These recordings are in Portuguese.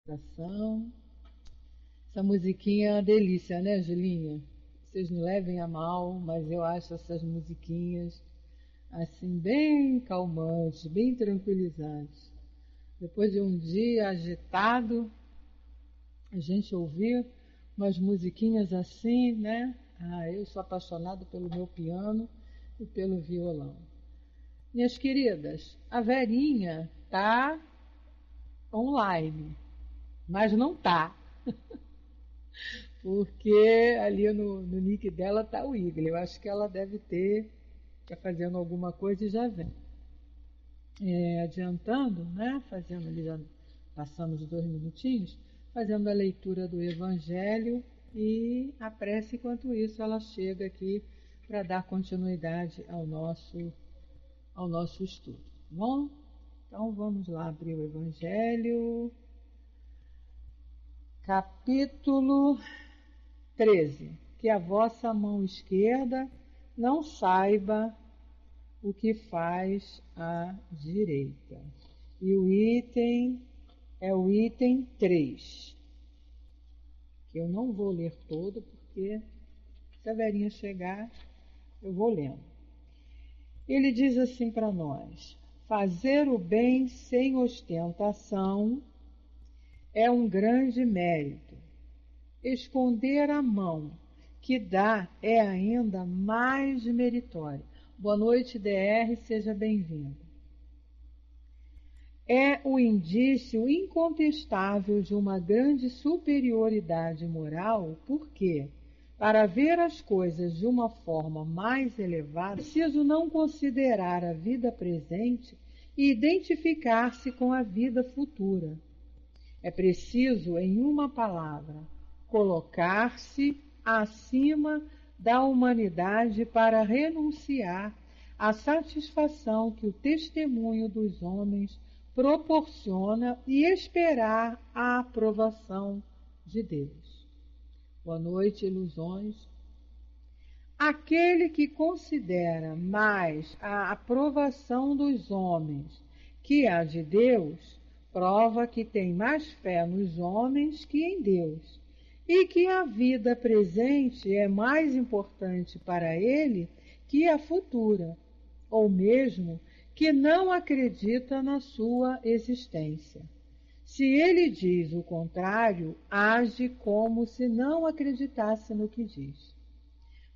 Coração. Essa musiquinha é uma delícia, né, Julinha? Vocês não levem a mal, mas eu acho essas musiquinhas assim bem calmantes, bem tranquilizantes. Depois de um dia agitado, a gente ouvir umas musiquinhas assim, né? Ah, eu sou apaixonada pelo meu piano e pelo violão. Minhas queridas, a Verinha tá online, mas não tá. Porque ali no nick dela tá o Igor. Eu acho que ela deve ter, tá fazendo alguma coisa e já vem. Adiantando, né? Fazendo ali, já passamos 2 minutinhos, fazendo a leitura do Evangelho e a prece, enquanto isso ela chega aqui para dar continuidade ao nosso estudo. Tá bom? Então vamos lá abrir o Evangelho, capítulo 13. Que a vossa mão esquerda não saiba o que faz a direita. E o item é o item 3, que eu não vou ler todo, porque se a Verinha chegar, eu vou lendo. Ele diz assim para nós: fazer o bem sem ostentação é um grande mérito. Esconder a mão que dá é ainda mais meritório. Boa noite, DR, seja bem-vindo. É o indício incontestável de uma grande superioridade moral, porque, para ver as coisas de uma forma mais elevada, é preciso não considerar a vida presente e identificar-se com a vida futura. É preciso, em uma palavra, colocar-se acima da humanidade para renunciar à satisfação que o testemunho dos homens proporciona e esperar a aprovação de Deus. Boa noite, ilusões. Aquele que considera mais a aprovação dos homens que a de Deus, prova que tem mais fé nos homens que em Deus, e que a vida presente é mais importante para ele que a futura, ou mesmo que não acredita na sua existência. Se ele diz o contrário, age como se não acreditasse no que diz.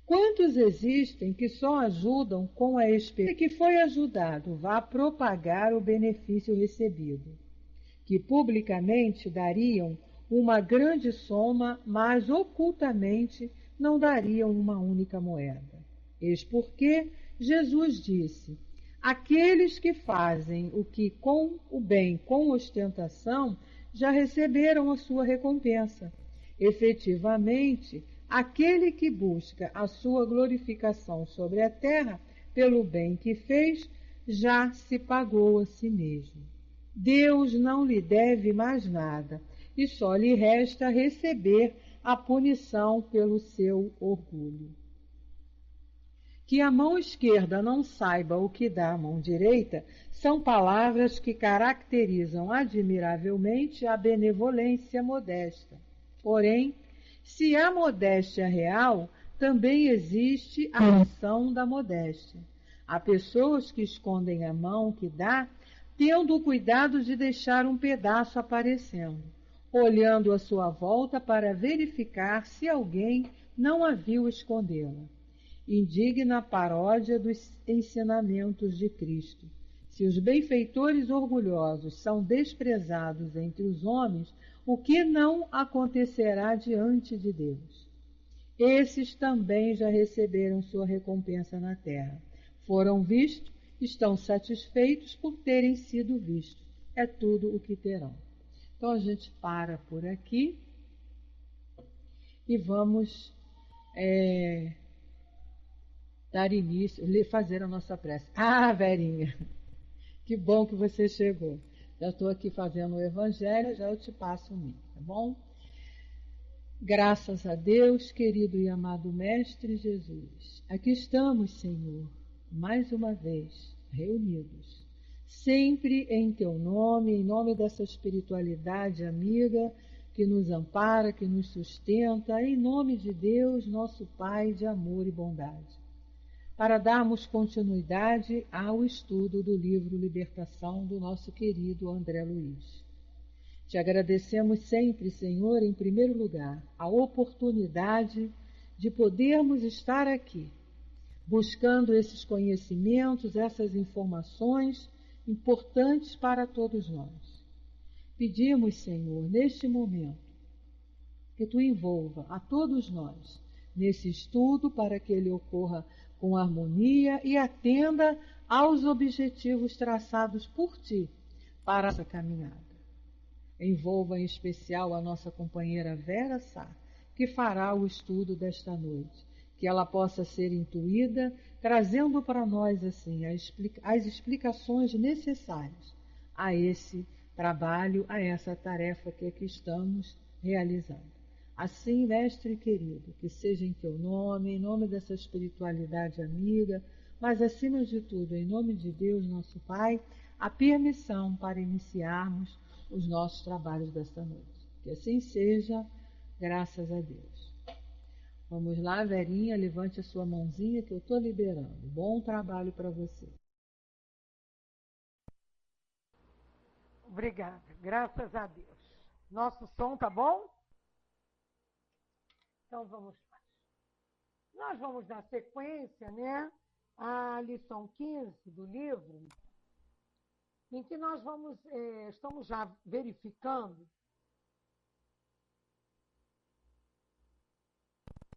Quantos existem que só ajudam com a esperança que foi ajudado vá propagar o benefício recebido, que publicamente dariam uma grande soma, mas ocultamente não dariam uma única moeda. Eis porque Jesus disse: aqueles que fazem o bem com ostentação já receberam a sua recompensa. Efetivamente, aquele que busca a sua glorificação sobre a terra pelo bem que fez, já se pagou a si mesmo. Deus não lhe deve mais nada, e só lhe resta receber a punição pelo seu orgulho. Que a mão esquerda não saiba o que dá a mão direita são palavras que caracterizam admiravelmente a benevolência modesta. Porém, se há modéstia real, também existe a ação da modéstia. Há pessoas que escondem a mão que dá, tendo o cuidado de deixar um pedaço aparecendo, olhando à sua volta para verificar se alguém não a viu escondê-la. Indigna paródia dos ensinamentos de Cristo. Se os benfeitores orgulhosos são desprezados entre os homens, o que não acontecerá diante de Deus? Esses também já receberam sua recompensa na terra. Foram vistos, estão satisfeitos por terem sido vistos. É tudo o que terão. Então a gente para por aqui e vamos dar início, fazer a nossa prece. Ah, Verinha, que bom que você chegou. Já estou aqui fazendo o Evangelho, já eu te passo o link, tá bom? Graças a Deus, querido e amado Mestre Jesus. Aqui estamos, Senhor, mais uma vez, reunidos, sempre em teu nome, em nome dessa espiritualidade amiga que nos ampara, que nos sustenta, em nome de Deus, nosso Pai de amor e bondade, para darmos continuidade ao estudo do livro Libertação do nosso querido André Luiz. Te agradecemos sempre, Senhor, em primeiro lugar, a oportunidade de podermos estar aqui, buscando esses conhecimentos, essas informações importantes para todos nós. Pedimos, Senhor, neste momento, que Tu envolva a todos nós nesse estudo para que ele ocorra com harmonia e atenda aos objetivos traçados por Ti para essa caminhada. Envolva em especial a nossa companheira Vera Sá, que fará o estudo desta noite, que ela possa ser intuída, trazendo para nós assim as explicações necessárias a esse trabalho, a essa tarefa que aqui estamos realizando. Assim, mestre querido, que seja em teu nome, em nome dessa espiritualidade amiga, mas acima de tudo, em nome de Deus, nosso Pai, a permissão para iniciarmos os nossos trabalhos desta noite. Que assim seja, graças a Deus. Vamos lá, Verinha, levante a sua mãozinha que eu estou liberando. Bom trabalho para você. Obrigada, graças a Deus. Nosso som tá bom? Então vamos lá. Nós vamos dar sequência, né, à lição 15 do livro, em que nós estamos já verificando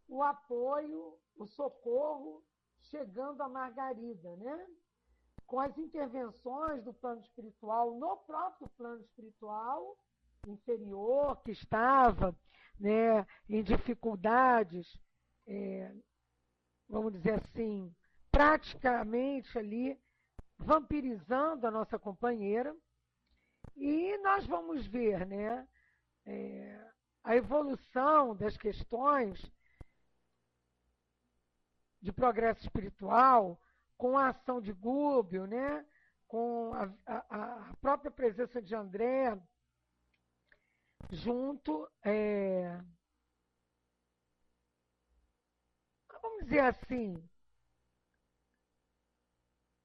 o apoio, o socorro chegando a Margarida, né? Com as intervenções do plano espiritual, no próprio plano espiritual inferior, que estava, né, em dificuldades, vamos dizer assim, praticamente ali vampirizando a nossa companheira. E nós vamos ver, né, a evolução das questões de progresso espiritual, com a ação de Gúbio, né, com a própria presença de André, junto, vamos dizer assim,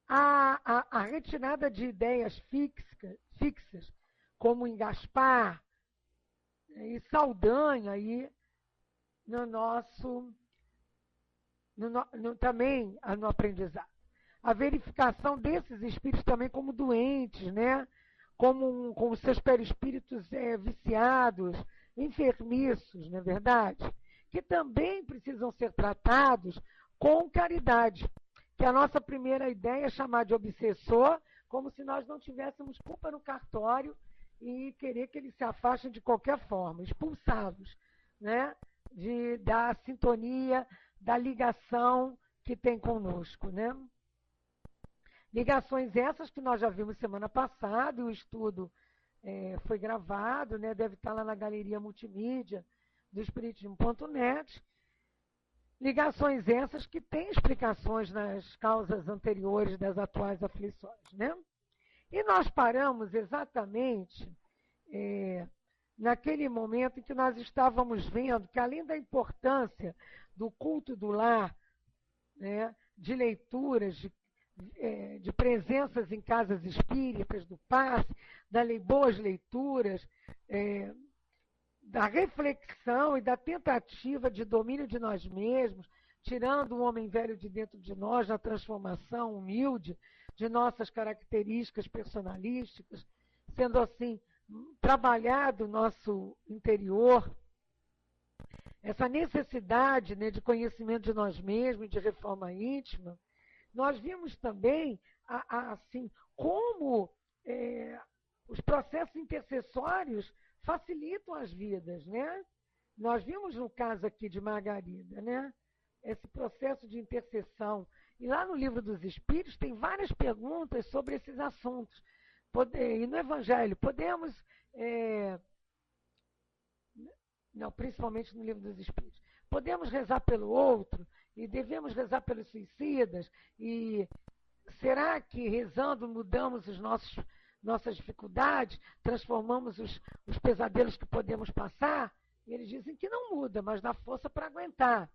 a retirada de ideias fixas, como em Gaspar e Saldanha, aí, também no aprendizado. A verificação desses espíritos também como doentes, né? Como seus perispíritos viciados, enfermiços, não é verdade? Que também precisam ser tratados com caridade. Que a nossa primeira ideia é chamar de obsessor, como se nós não tivéssemos culpa no cartório e querer que eles se afastem de qualquer forma, expulsá-los, né? Da sintonia, da ligação que tem conosco, né? Ligações essas que nós já vimos semana passada, o estudo foi gravado, né? Deve estar lá na galeria multimídia do espiritismo.net. Ligações essas que têm explicações nas causas anteriores das atuais aflições, né? E nós paramos exatamente naquele momento em que nós estávamos vendo que, além da importância do culto do lar, né, de leituras, de presenças em casas espíritas, do passe, boas leituras, da reflexão e da tentativa de domínio de nós mesmos, tirando o homem velho de dentro de nós, na transformação humilde de nossas características personalísticas, sendo assim trabalhado o nosso interior, essa necessidade, né, de conhecimento de nós mesmos, de reforma íntima. Nós vimos também assim, como os processos intercessórios facilitam as vidas, né? Nós vimos no caso aqui de Margarida, né, esse processo de intercessão. E lá no Livro dos Espíritos tem várias perguntas sobre esses assuntos. E no Evangelho, podemos... não, principalmente no Livro dos Espíritos. Podemos rezar pelo outro e devemos rezar pelos suicidas e será que rezando mudamos nossas dificuldades, transformamos os pesadelos que podemos passar? E eles dizem que não muda, mas dá força para aguentar.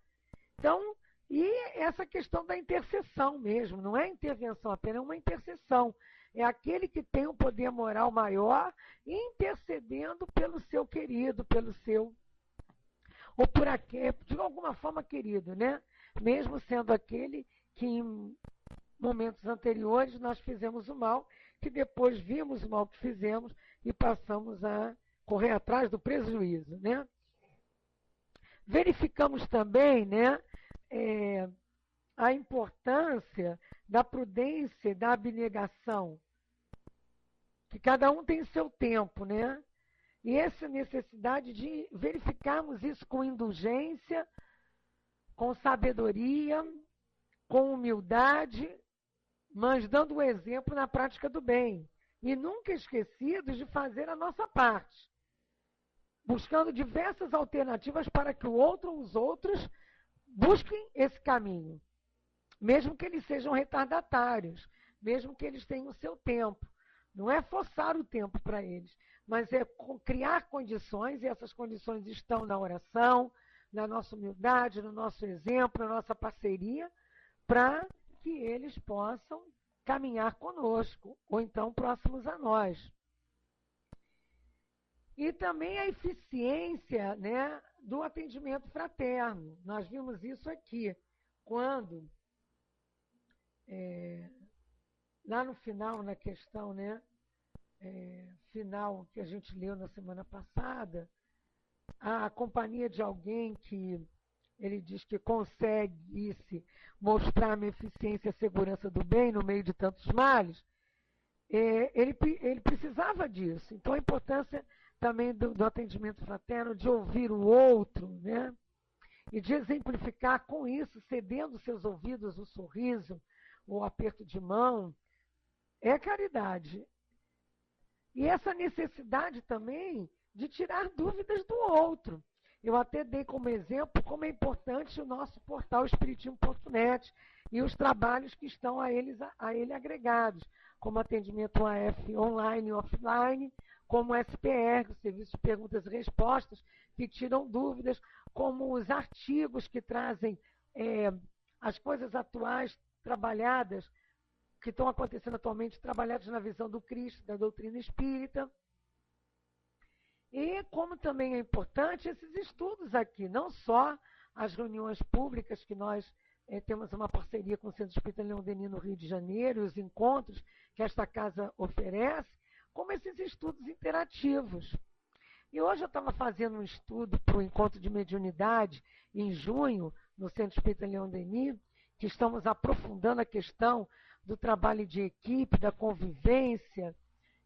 Então, e essa questão da intercessão mesmo, não é intervenção, apenas uma intercessão. É aquele que tem um poder moral maior intercedendo pelo seu querido, pelo seu, ou por aquele, de alguma forma querido, né? Mesmo sendo aquele que em momentos anteriores nós fizemos o mal, que depois vimos o mal que fizemos e passamos a correr atrás do prejuízo, né? Verificamos também, né, a importância da prudência e da abnegação, que cada um tem seu tempo, né? E essa necessidade de verificarmos isso com indulgência, com sabedoria, com humildade, mas dando o exemplo na prática do bem. E nunca esquecidos de fazer a nossa parte, buscando diversas alternativas para que o outro ou os outros busquem esse caminho, mesmo que eles sejam retardatários, mesmo que eles tenham o seu tempo. Não é forçar o tempo para eles, mas é criar condições, e essas condições estão na oração, na nossa humildade, no nosso exemplo, na nossa parceria, para que eles possam caminhar conosco, ou então próximos a nós. E também a eficiência, né, do atendimento fraterno. Nós vimos isso aqui, quando, lá no final, na questão, né, final que a gente leu na semana passada, a companhia de alguém que ele diz que consegue mostrar a eficiência e a segurança do bem no meio de tantos males, ele precisava disso. Então, a importância também do atendimento fraterno, de ouvir o outro, né? E de exemplificar com isso, cedendo seus ouvidos, o sorriso, o aperto de mão, é caridade. E essa necessidade também de tirar dúvidas do outro. Eu até dei como exemplo como é importante o nosso portal espiritismo.net e os trabalhos que estão a ele agregados, como atendimento AF online e offline, como o SPR, o Serviço de Perguntas e Respostas, que tiram dúvidas, como os artigos que trazem as coisas atuais trabalhadas, que estão acontecendo atualmente, trabalhados na visão do Cristo, da doutrina espírita. E como também é importante esses estudos aqui, não só as reuniões públicas que nós temos uma parceria com o Centro Espírita Leão Denis no Rio de Janeiro, e os encontros que esta casa oferece, como esses estudos interativos. E hoje eu estava fazendo um estudo para o encontro de mediunidade, em junho, no Centro Espírita Leão Denis, que estamos aprofundando a questão do trabalho de equipe, da convivência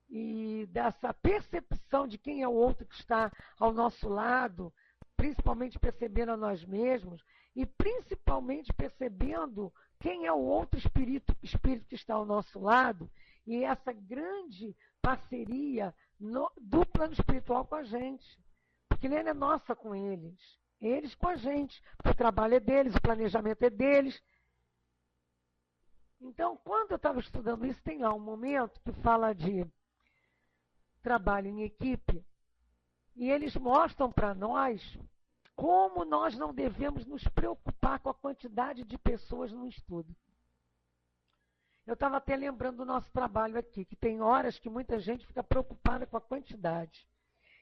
e dessa percepção de quem é o outro que está ao nosso lado, principalmente percebendo a nós mesmos e principalmente percebendo quem é o outro espírito que está ao nosso lado, e essa grande parceria do plano espiritual com a gente, porque nem é nossa com eles com a gente, porque o trabalho é deles, o planejamento é deles. Então, quando eu estava estudando isso, tem lá um momento que fala de trabalho em equipe, e eles mostram para nós como nós não devemos nos preocupar com a quantidade de pessoas no estudo. Eu estava até lembrando do nosso trabalho aqui, que tem horas que muita gente fica preocupada com a quantidade.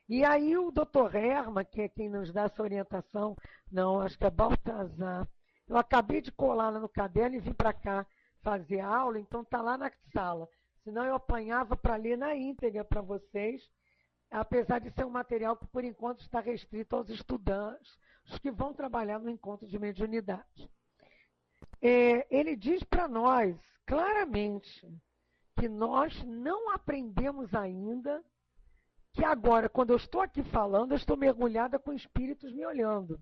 E aí o doutor Herman, que é quem nos dá essa orientação, não, acho que é Baltazar, eu acabei de colar lá no caderno e vim para cá fazer a aula, então está lá na sala. Senão eu apanhava para ler na íntegra para vocês, apesar de ser um material que, por enquanto, está restrito aos estudantes, os que vão trabalhar no encontro de mediunidade. Ele diz para nós, claramente, que nós não aprendemos ainda, que agora, quando eu estou aqui falando, eu estou mergulhada com espíritos me olhando.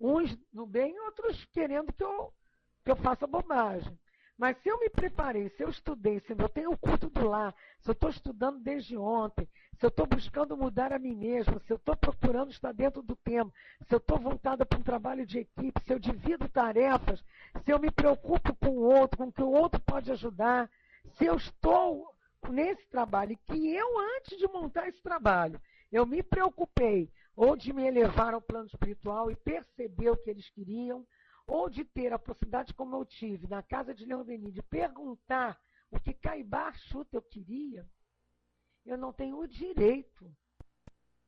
Uns no bem e outros querendo que eu faça bobagem. Mas se eu me preparei, se eu estudei, se eu tenho o culto do lar, se eu estou estudando desde ontem, se eu estou buscando mudar a mim mesma, se eu estou procurando estar dentro do tema, se eu estou voltada para um trabalho de equipe, se eu divido tarefas, se eu me preocupo com o outro, com o que o outro pode ajudar, se eu estou nesse trabalho, que eu, antes de montar esse trabalho, eu me preocupei ou de me elevar ao plano espiritual e perceber o que eles queriam, ou de ter a possibilidade, como eu tive na casa de Leon Denis, de perguntar o que Caibar Chuta eu queria, eu não tenho o direito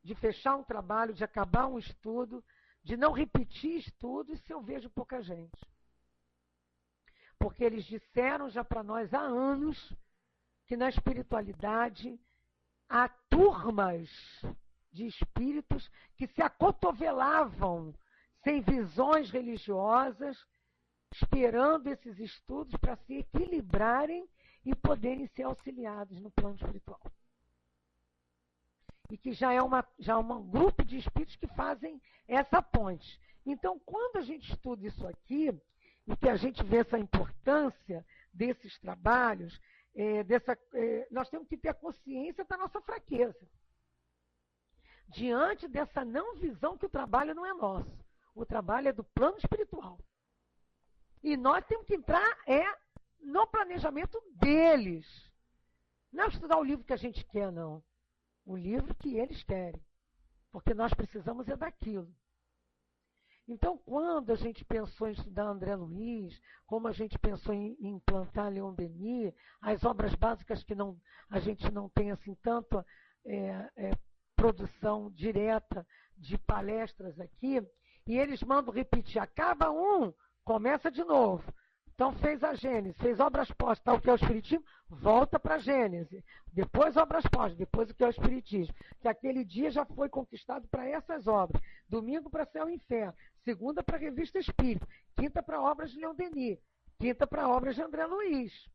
de fechar um trabalho, de acabar um estudo, de não repetir estudos se eu vejo pouca gente. Porque eles disseram já para nós há anos que na espiritualidade há turmas de espíritos que se acotovelavam sem visões religiosas, esperando esses estudos para se equilibrarem e poderem ser auxiliados no plano espiritual. E que já é um grupo de espíritos que fazem essa ponte. Então, quando a gente estuda isso aqui, e que a gente vê essa importância desses trabalhos, nós temos que ter a consciência da nossa fraqueza. Diante dessa não visão que o trabalho não é nosso. O trabalho é do plano espiritual. E nós temos que entrar no planejamento deles. Não é estudar o livro que a gente quer, não. O livro que eles querem. Porque nós precisamos daquilo. Então, quando a gente pensou em estudar André Luiz, como a gente pensou em implantar Leon Denis, as obras básicas que a gente não tem assim tanto produção direta de palestras aqui, e eles mandam repetir, acaba um, começa de novo. Então fez a Gênese, fez obras postas, o que é o Espiritismo, volta para a Gênese. Depois obras postas, depois o que é o Espiritismo. Que aquele dia já foi conquistado para essas obras. Domingo para Céu e Inferno. Segunda para a Revista Espírita. Quinta para obras de Leon Denis. Quinta para obras de André Luiz.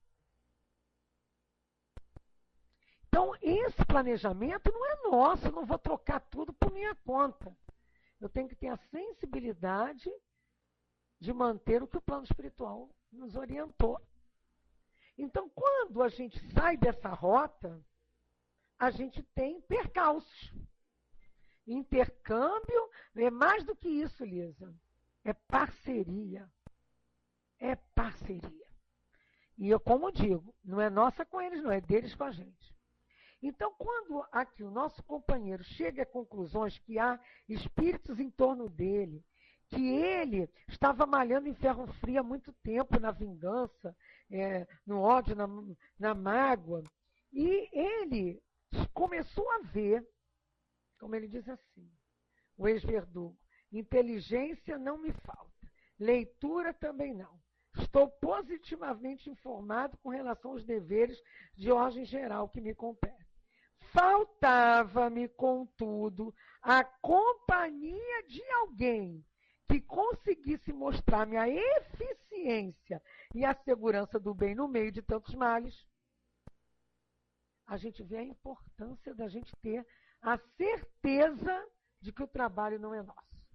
Então, esse planejamento não é nosso, eu não vou trocar tudo por minha conta. Eu tenho que ter a sensibilidade de manter o que o plano espiritual nos orientou. Então, quando a gente sai dessa rota, a gente tem percalços. Intercâmbio é mais do que isso, Lisa. É parceria. É parceria. E eu, como digo, não é nossa com eles, não é deles com a gente. Então, quando aqui o nosso companheiro chega a conclusões que há espíritos em torno dele, que ele estava malhando em ferro frio há muito tempo, na vingança, no ódio, na mágoa, e ele começou a ver, como ele diz assim, o ex-verdugo, inteligência não me falta, leitura também não. Estou positivamente informado com relação aos deveres de ordem geral que me competem. Faltava-me, contudo, a companhia de alguém que conseguisse mostrar-me a eficiência e a segurança do bem no meio de tantos males. A gente vê a importância da gente ter a certeza de que o trabalho não é nosso.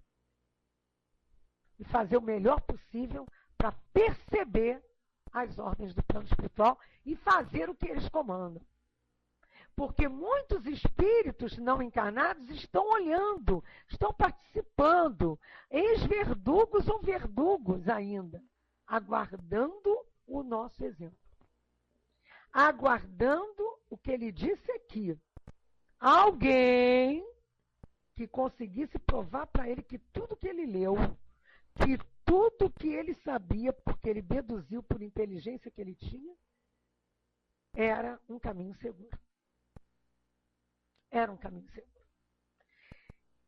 E fazer o melhor possível para perceber as ordens do plano espiritual e fazer o que eles comandam. Porque muitos espíritos não encarnados estão olhando, estão participando, ex-verdugos ou verdugos ainda, aguardando o nosso exemplo. Aguardando o que ele disse aqui. Alguém que conseguisse provar para ele que tudo que ele leu, que tudo que ele sabia, porque ele deduziu por inteligência que ele tinha, era um caminho seguro. Era um caminho seguro.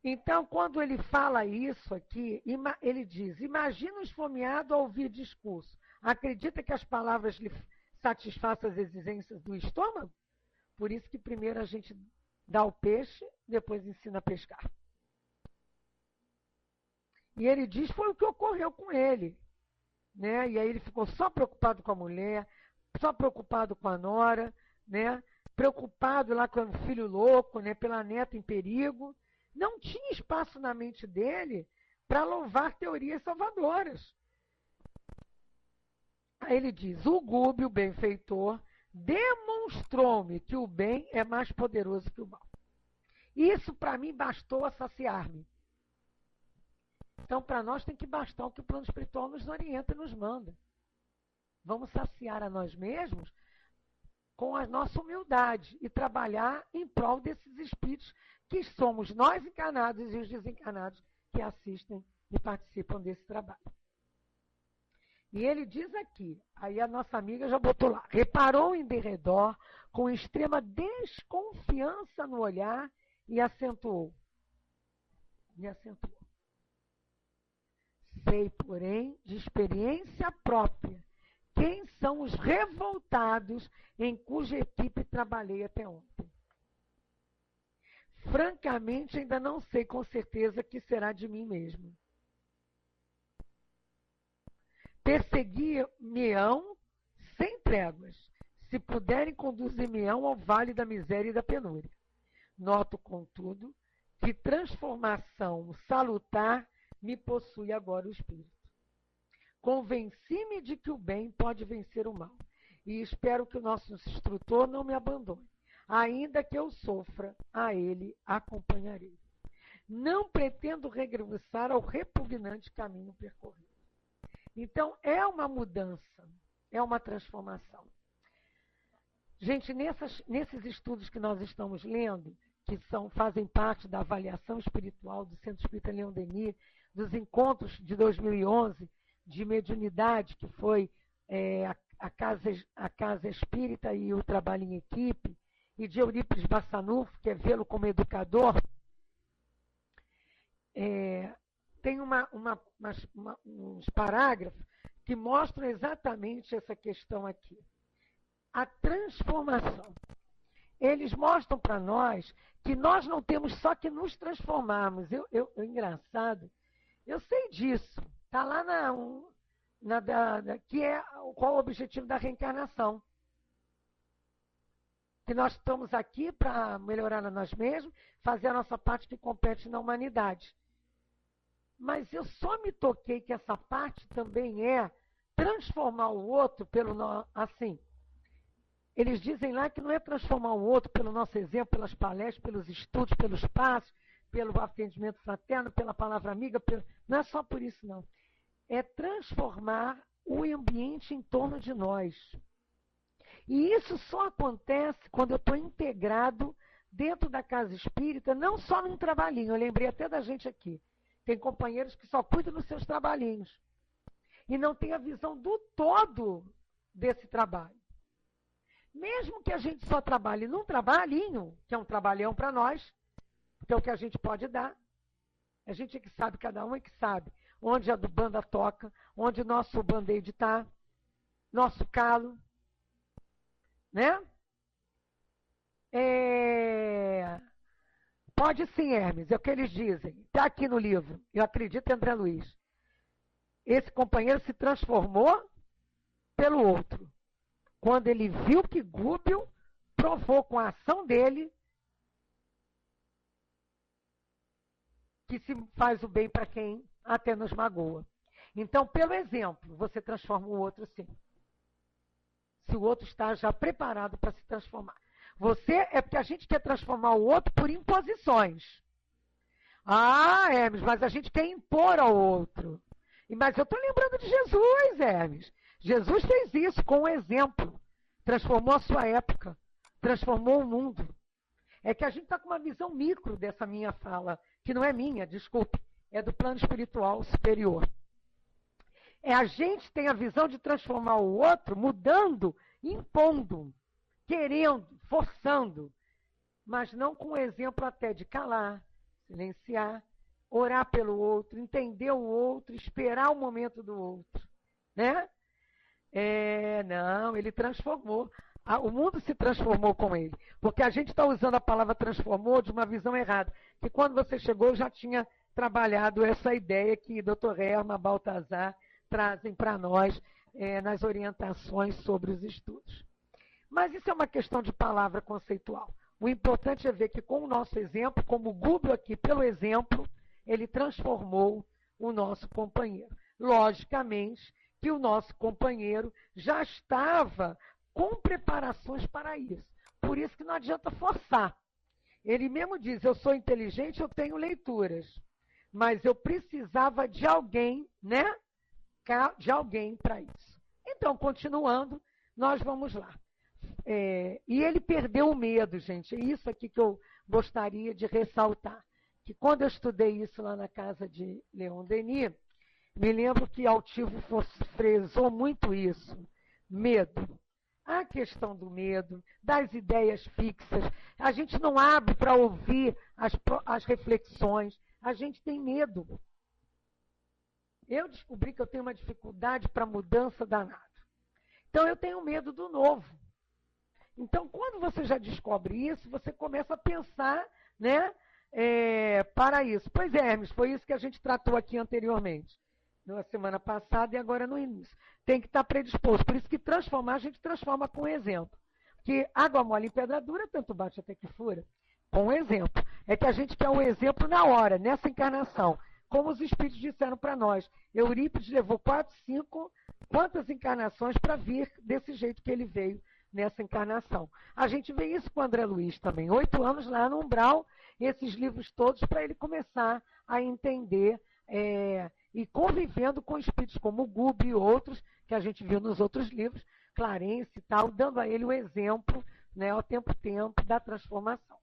Então, quando ele fala isso aqui, ele diz, imagina o esfomeado ao ouvir discurso. Acredita que as palavras lhe satisfaçam as exigências do estômago? Por isso que primeiro a gente dá o peixe, depois ensina a pescar. E ele diz, foi o que ocorreu com ele. Né? E aí ele ficou só preocupado com a mulher, só preocupado com a nora, né? Preocupado lá com o filho louco, né? Pela neta em perigo. Não tinha espaço na mente dele para louvar teorias salvadoras. Aí ele diz, o Gúbio, o benfeitor, demonstrou-me que o bem é mais poderoso que o mal. Isso, para mim, bastou a saciar-me. Então, para nós tem que bastar o que o plano espiritual nos orienta e nos manda. Vamos saciar a nós mesmos com a nossa humildade e trabalhar em prol desses espíritos que somos nós encarnados e os desencarnados que assistem e participam desse trabalho. E ele diz aqui, aí a nossa amiga já botou lá, reparou em derredor com extrema desconfiança no olhar e acentuou. Sei, porém, de experiência própria, quem são os revoltados em cuja equipe trabalhei até ontem. Francamente, ainda não sei com certeza que será de mim mesmo. Persegui-me-ão sem tréguas, se puderem conduzir-me-ão ao vale da miséria e da penúria. Noto, contudo, que transformação salutar me possui agora o espírito. Convenci-me de que o bem pode vencer o mal, e espero que o nosso instrutor não me abandone. Ainda que eu sofra, a ele acompanharei. Não pretendo regressar ao repugnante caminho percorrido. Então, é uma mudança, é uma transformação. Gente, nesses estudos que nós estamos lendo, que fazem parte da avaliação espiritual do Centro Espírita Leon Denis, dos encontros de 2011 de mediunidade, que foi a Casa Espírita e o Trabalho em Equipe, e de Eurípides Bassanufo, que é vê-lo como educador, tem uns parágrafos que mostram exatamente essa questão aqui. A transformação. Eles mostram para nós que nós não temos só que nos transformarmos. Engraçado, eu sei disso. Está lá qual o objetivo da reencarnação. Que nós estamos aqui para melhorar a nós mesmos, fazer a nossa parte que compete na humanidade. Mas eu só me toquei que essa parte também é transformar o outro assim. Eles dizem lá que não é transformar o outro pelo nosso exemplo, pelas palestras, pelos estudos, pelos passos, pelo atendimento fraterno, pela palavra amiga, não é só por isso, não. É transformar o ambiente em torno de nós. E isso só acontece quando eu estou integrado dentro da casa espírita, não só num trabalhinho. Eu lembrei até da gente aqui. Tem companheiros que só cuidam dos seus trabalhinhos. E não tem a visão do todo desse trabalho. Mesmo que a gente só trabalhe num trabalhinho, que é um trabalhão para nós, que é o que a gente pode dar. A gente é que sabe, cada um é que sabe, onde a banda toca, onde o nosso band-aid está, nosso calo, né? Pode sim, Hermes, é o que eles dizem. Está aqui no livro, eu acredito em André Luiz. Esse companheiro se transformou pelo outro. Quando ele viu que Gúbio provou com a ação dele que se faz o bem para quem até nos magoa. Então, pelo exemplo, você transforma o outro sim. Se o outro está já preparado para se transformar. É porque a gente quer transformar o outro por imposições. Ah, Hermes, mas a gente quer impor ao outro. Mas eu estou lembrando de Jesus, Hermes. Jesus fez isso com um exemplo. Transformou a sua época. Transformou o mundo. É que a gente está com uma visão micro dessa minha fala, que não é minha, desculpe, é do plano espiritual superior. A gente tem a visão de transformar o outro mudando, impondo, querendo, forçando, mas não com o exemplo até de calar, silenciar, orar pelo outro, entender o outro, esperar o momento do outro, né? Não, ele transformou. O mundo se transformou com ele. Porque a gente está usando a palavra transformou de uma visão errada. Que quando você chegou, eu já tinha trabalhado essa ideia que Dr. Herma, Baltazar trazem para nós nas orientações sobre os estudos. Mas isso é uma questão de palavra conceitual. O importante é ver que com o nosso exemplo, como o Gúbio aqui, pelo exemplo, ele transformou o nosso companheiro. Logicamente que o nosso companheiro já estava com preparações para isso. Por isso que não adianta forçar. Ele mesmo diz, eu sou inteligente, eu tenho leituras. mas eu precisava de alguém, né? De alguém para isso. Então, continuando, nós vamos lá. E ele perdeu o medo, gente. É isso aqui que eu gostaria de ressaltar. Que quando eu estudei isso lá na casa de Leon Denis, me lembro que Altivo frisou muito isso. Medo. A questão do medo, das ideias fixas. A gente não abre para ouvir as reflexões. A gente tem medo. Eu descobri que eu tenho uma dificuldade para mudança danada. Então, eu tenho medo do novo. Então, quando você já descobre isso, você começa a pensar, né, para isso. Pois é, Hermes, foi isso que a gente tratou aqui anteriormente, na semana passada e agora no início. Tem que estar predisposto. Por isso que transformar, a gente transforma com exemplo. Porque água mole em pedra dura, tanto bate até que fura. Com exemplo. É que a gente quer um exemplo na hora, nessa encarnação. Como os espíritos disseram para nós. Eurípides levou 4, 5, quantas encarnações para vir desse jeito que ele veio nessa encarnação. A gente vê isso com o André Luiz também. 8 anos lá no umbral, esses livros todos para ele começar a entender e convivendo com espíritos como o Gubi e outros, que a gente viu nos outros livros, Clarence e tal, dando a ele o exemplo, né, ao tempo da transformação.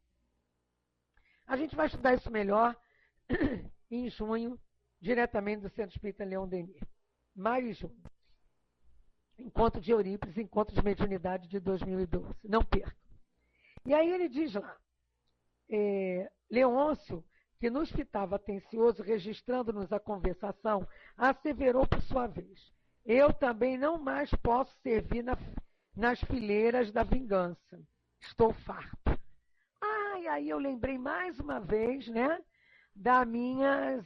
A gente vai estudar isso melhor em junho, diretamente do Centro Espírita Leon Denis. Maio e junho. Encontro de Eurípides, Encontro de Mediunidade de 2012. Não perca. E aí ele diz lá, Leôncio, que nos fitava atencioso, registrando-nos a conversação, asseverou por sua vez. Eu também não mais posso servir nas fileiras da vingança. Estou farto. E aí eu lembrei mais uma vez, né, da minha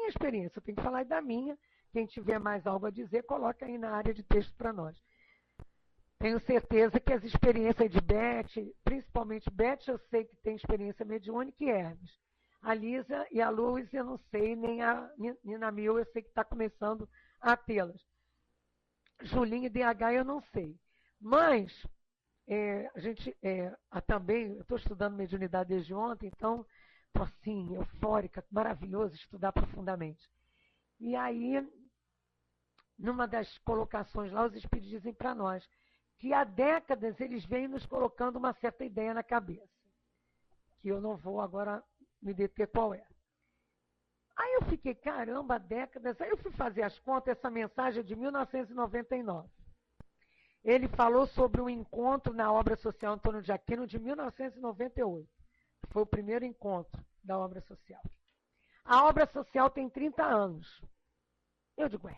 experiência. Eu tenho que falar da minha. Quem tiver mais algo a dizer, coloca aí na área de texto para nós. Tenho certeza que as experiências de Beth, principalmente Beth, eu sei que tem experiência mediúnica e Hermes. A Lisa e a Luz, eu não sei, nem a Nina Mil, eu sei que está começando a tê-las. Julinho e DH, eu não sei. Mas, a gente também, eu estou estudando mediunidade desde ontem, então, estou assim, eufórica, maravilhoso estudar profundamente. E aí, numa das colocações lá, os espíritos dizem para nós que há décadas eles vêm nos colocando uma certa ideia na cabeça, que eu não vou agora me deter qual é. Aí eu fiquei, caramba, décadas. Aí eu fui fazer as contas, essa mensagem é de 1999. Ele falou sobre um encontro na obra social Antônio de Aquino de 1998. Foi o primeiro encontro da obra social. A obra social tem 30 anos. Eu digo,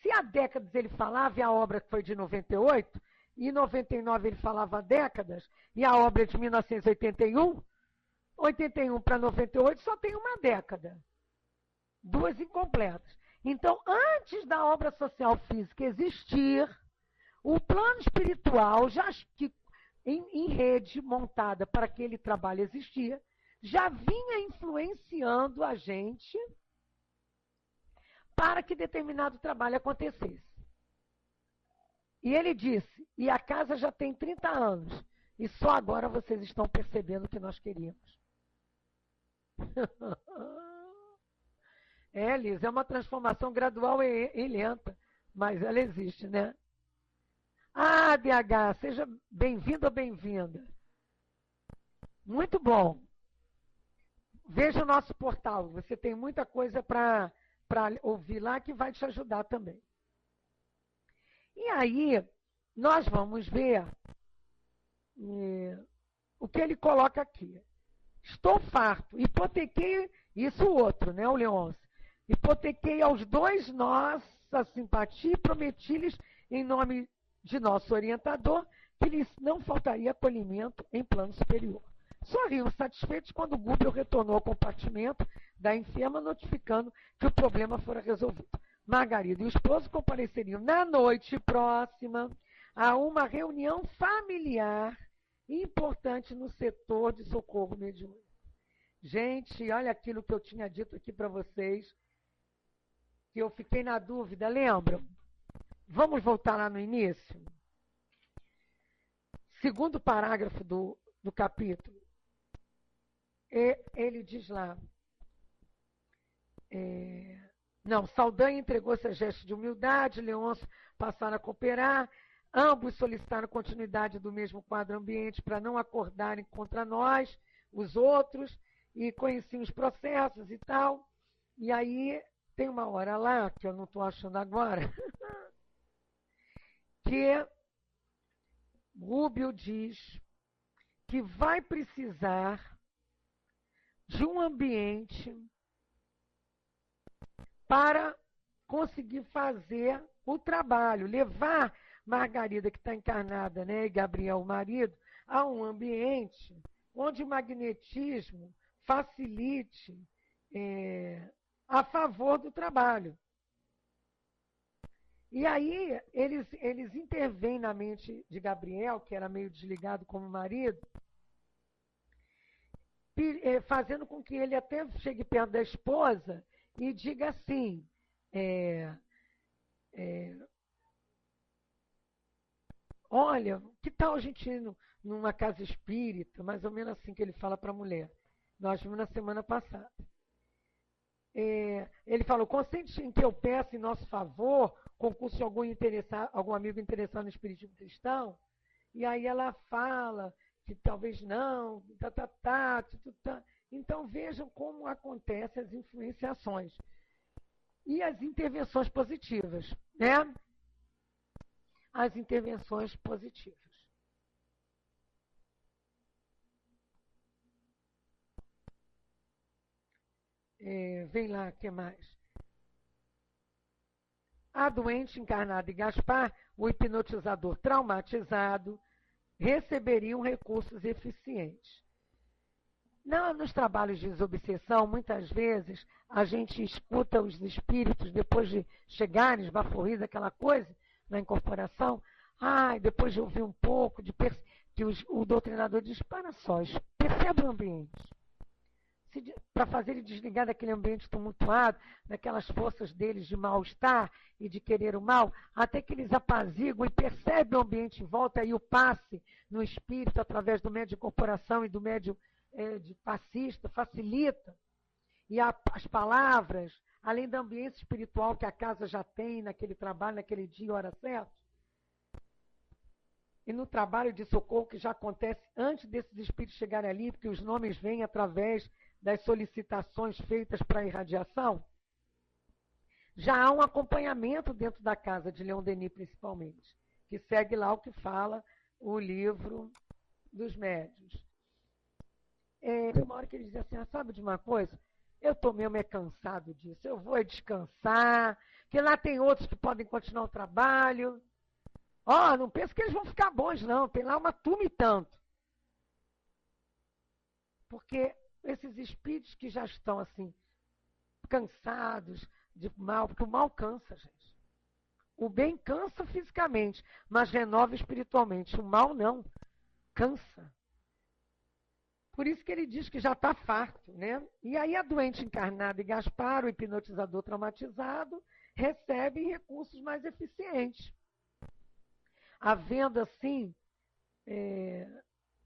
se há décadas ele falava, e a obra foi de 98, e em 99 ele falava há décadas, e a obra é de 1981, 81 para 98 só tem uma década. 2 incompletas. Então, antes da obra social física existir, o plano espiritual, já que em rede montada para aquele trabalho existia, já vinha influenciando a gente para que determinado trabalho acontecesse. E ele disse, e a casa já tem 30 anos, e só agora vocês estão percebendo o que nós queríamos. Liz, é uma transformação gradual e lenta, mas ela existe, né? DH, seja bem-vindo ou bem-vinda. Muito bom. Veja o nosso portal, você tem muita coisa para ouvir lá que vai te ajudar também. E aí, nós vamos ver o que ele coloca aqui. Estou farto, hipotequei, isso outro, né, o Leôncio? Hipotequei aos 2 nossa simpatia e prometi-lhes, em nome de nosso orientador, que lhes não faltaria acolhimento em plano superior. Sorriam satisfeitos quando Gúbel retornou ao compartimento da enferma, notificando que o problema fora resolvido. Margarida e o esposo compareceriam na noite próxima a uma reunião familiar importante no setor de socorro mediúnico. Gente, olha aquilo que eu tinha dito aqui para vocês, que eu fiquei na dúvida, lembram? Vamos voltar lá no início? Segundo parágrafo do capítulo. Ele diz lá, Não, Saldanha entregou-se a gestos de humildade, Leôncio passaram a cooperar, ambos solicitaram continuidade do mesmo quadro ambiente para não acordarem contra nós, os outros, e conheciam os processos e tal. E aí tem uma hora lá, que eu não estou achando agora, que Rubio diz que vai precisar de um ambiente para conseguir fazer o trabalho, levar Margarida, que está encarnada, né, e Gabriel, o marido, a um ambiente onde o magnetismo facilite a favor do trabalho. E aí eles intervêm na mente de Gabriel, que era meio desligado como marido, fazendo com que ele até chegue perto da esposa e diga assim, olha, que tal a gente ir numa casa espírita, mais ou menos assim que ele fala para a mulher. Nós vimos na semana passada. Ele falou, consente em que eu peça em nosso favor, concurso de algum amigo interessado no espiritismo cristão, e aí ela fala que talvez não, Então vejam como acontecem as influenciações e as intervenções positivas, né? As intervenções positivas. Vem lá, o que mais? A doente encarnada e Gaspar, o hipnotizador traumatizado, receberiam recursos eficientes. Nos trabalhos de desobsessão, muitas vezes, a gente escuta os espíritos, depois de chegarem, esbaforidos, aquela coisa, na incorporação, depois de ouvir um pouco, que o doutrinador diz, para só, percebe o ambiente. Para fazer ele desligar daquele ambiente tumultuado, daquelas forças deles de mal-estar e de querer o mal, até que eles apaziguam e percebem o ambiente em volta e o passe no espírito através do médium de incorporação e do médium de passista, facilita. E as palavras, além do ambiente espiritual que a casa já tem naquele trabalho, naquele dia, hora certa, e no trabalho de socorro que já acontece antes desses espíritos chegarem ali, porque os nomes vêm através das solicitações feitas para a irradiação, já há um acompanhamento dentro da casa de Leon Denis, principalmente, que segue lá o que fala o livro dos médiuns. Tem uma hora que ele diz assim, sabe de uma coisa? Eu estou mesmo cansado disso, eu vou descansar, que lá tem outros que podem continuar o trabalho. Não penso que eles vão ficar bons, não, tem lá uma turma e tanto. Porque esses espíritos que já estão assim, cansados de mal, porque o mal cansa, gente. O bem cansa fisicamente, mas renova espiritualmente. O mal não, cansa. Por isso que ele diz que já está farto, né? E aí a doente encarnada e Gaspar, o hipnotizador traumatizado, recebem recursos mais eficientes. Havendo, assim,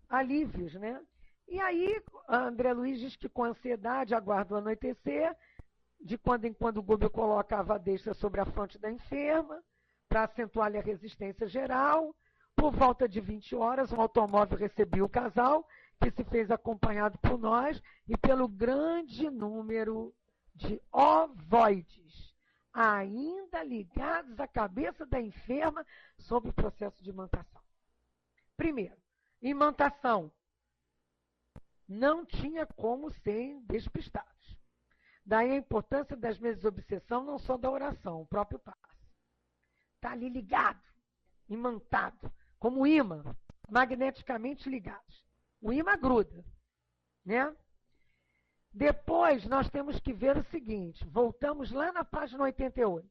alívios, né? E aí, André Luiz diz que com ansiedade aguarda o anoitecer, de quando em quando o Gúbio colocava a deixa sobre a fronte da enferma, para acentuar-lhe a resistência geral. Por volta de 20 horas, um automóvel recebia o casal, que se fez acompanhado por nós e pelo grande número de ovoides, ainda ligados à cabeça da enferma sob o processo de imantação. Primeiro, imantação. Não tinha como ser despistados. Daí a importância das mesas de obsessão, não só da oração, o próprio passe. Está ali ligado, imantado, como imã, magneticamente ligados. O imã gruda, né? Depois nós temos que ver o seguinte, voltamos lá na página 88.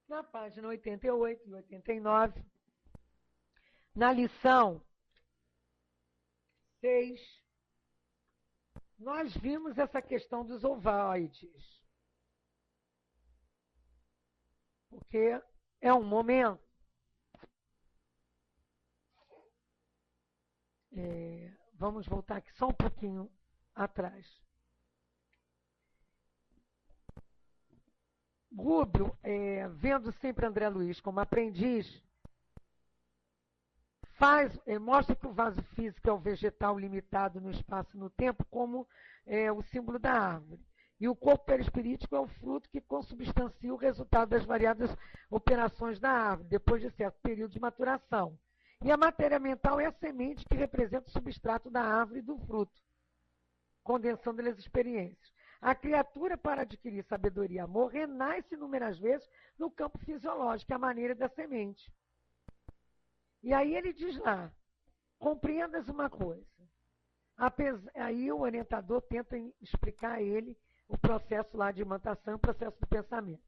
Na página 88 e 89, na lição 6, nós vimos essa questão dos ovoides. Porque é um momento Vamos voltar aqui só um pouquinho atrás. Rubio, vendo sempre André Luiz como aprendiz, mostra que o vaso físico é o vegetal limitado no espaço e no tempo como o símbolo da árvore. E o corpo perispirítico é o fruto que consubstancia o resultado das variadas operações da árvore, depois de certo período de maturação. E a matéria mental é a semente que representa o substrato da árvore e do fruto, condensando-lhe as experiências. A criatura, para adquirir sabedoria e amor, renasce inúmeras vezes no campo fisiológico, à maneira da semente. E aí ele diz lá, compreendas uma coisa. Aí o orientador tenta explicar a ele o processo lá de imantação, o processo do pensamento.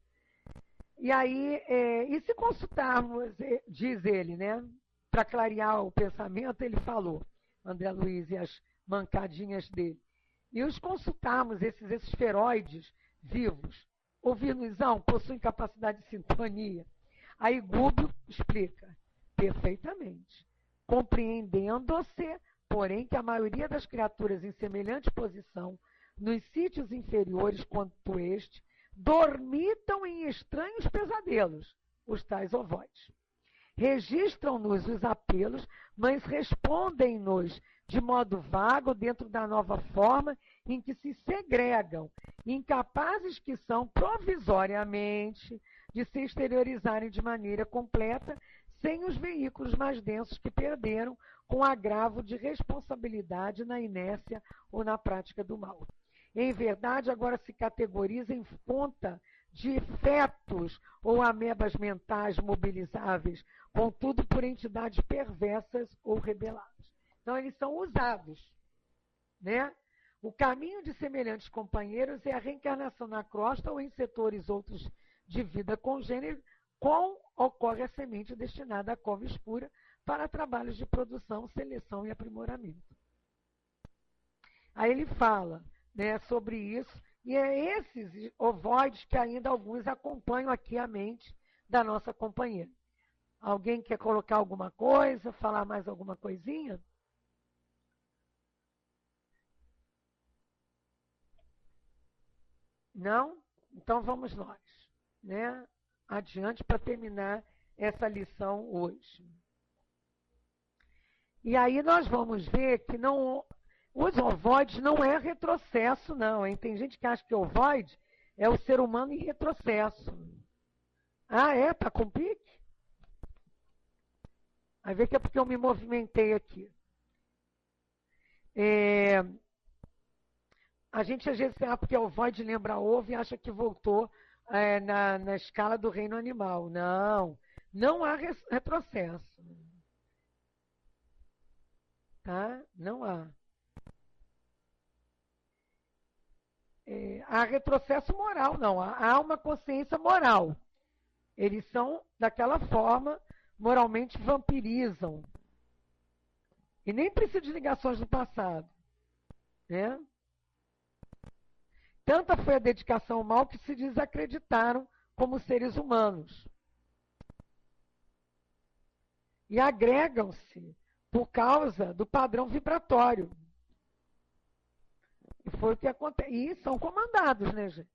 E aí, e se consultarmos, diz ele, né, para clarear o pensamento, ele falou, André Luiz e as mancadinhas dele, e os consultarmos, esses esferoides vivos, ouvir-nos-ão, possuem capacidade de sintonia. Aí Gúbio explica, perfeitamente, compreendendo-se, porém, que a maioria das criaturas em semelhante posição, nos sítios inferiores quanto este, dormitam em estranhos pesadelos, os tais ovoides. Registram-nos os apelos, mas respondem-nos de modo vago dentro da nova forma em que se segregam, incapazes que são provisoriamente de se exteriorizarem de maneira completa, sem os veículos mais densos que perderam, com agravo de responsabilidade na inércia ou na prática do mal. Em verdade, agora se categoriza em ponta de fetos ou amebas mentais mobilizáveis, contudo por entidades perversas ou rebeladas. Então, eles são usados, né? O caminho de semelhantes companheiros é a reencarnação na crosta ou em setores outros de vida congênere, com ocorre a semente destinada à cova escura para trabalhos de produção, seleção e aprimoramento. Aí ele fala, né, sobre isso, e é esses ovoides que ainda alguns acompanham aqui a mente da nossa companheira. Alguém quer colocar alguma coisa, falar mais alguma coisinha? Não? Então vamos nós, né, adiante para terminar essa lição hoje. E aí nós vamos ver que os ovoides não é retrocesso, não, hein? Tem gente que acha que ovoide é o ser humano em retrocesso. Ah, é? Tá com pique? Aí vê que é porque eu me movimentei aqui. A gente às vezes pensa porque ovoide lembra ovo e acha que voltou na escala do reino animal. Não, não há retrocesso. Tá? Não há. Há retrocesso moral, não. Há uma consciência moral. Eles são, daquela forma, moralmente vampirizam. E nem precisa de ligações do passado. Né? Tanta foi a dedicação ao mal que se desacreditaram como seres humanos. E agregam-se por causa do padrão vibratório. E foi o que acontece. E são comandados, né, gente?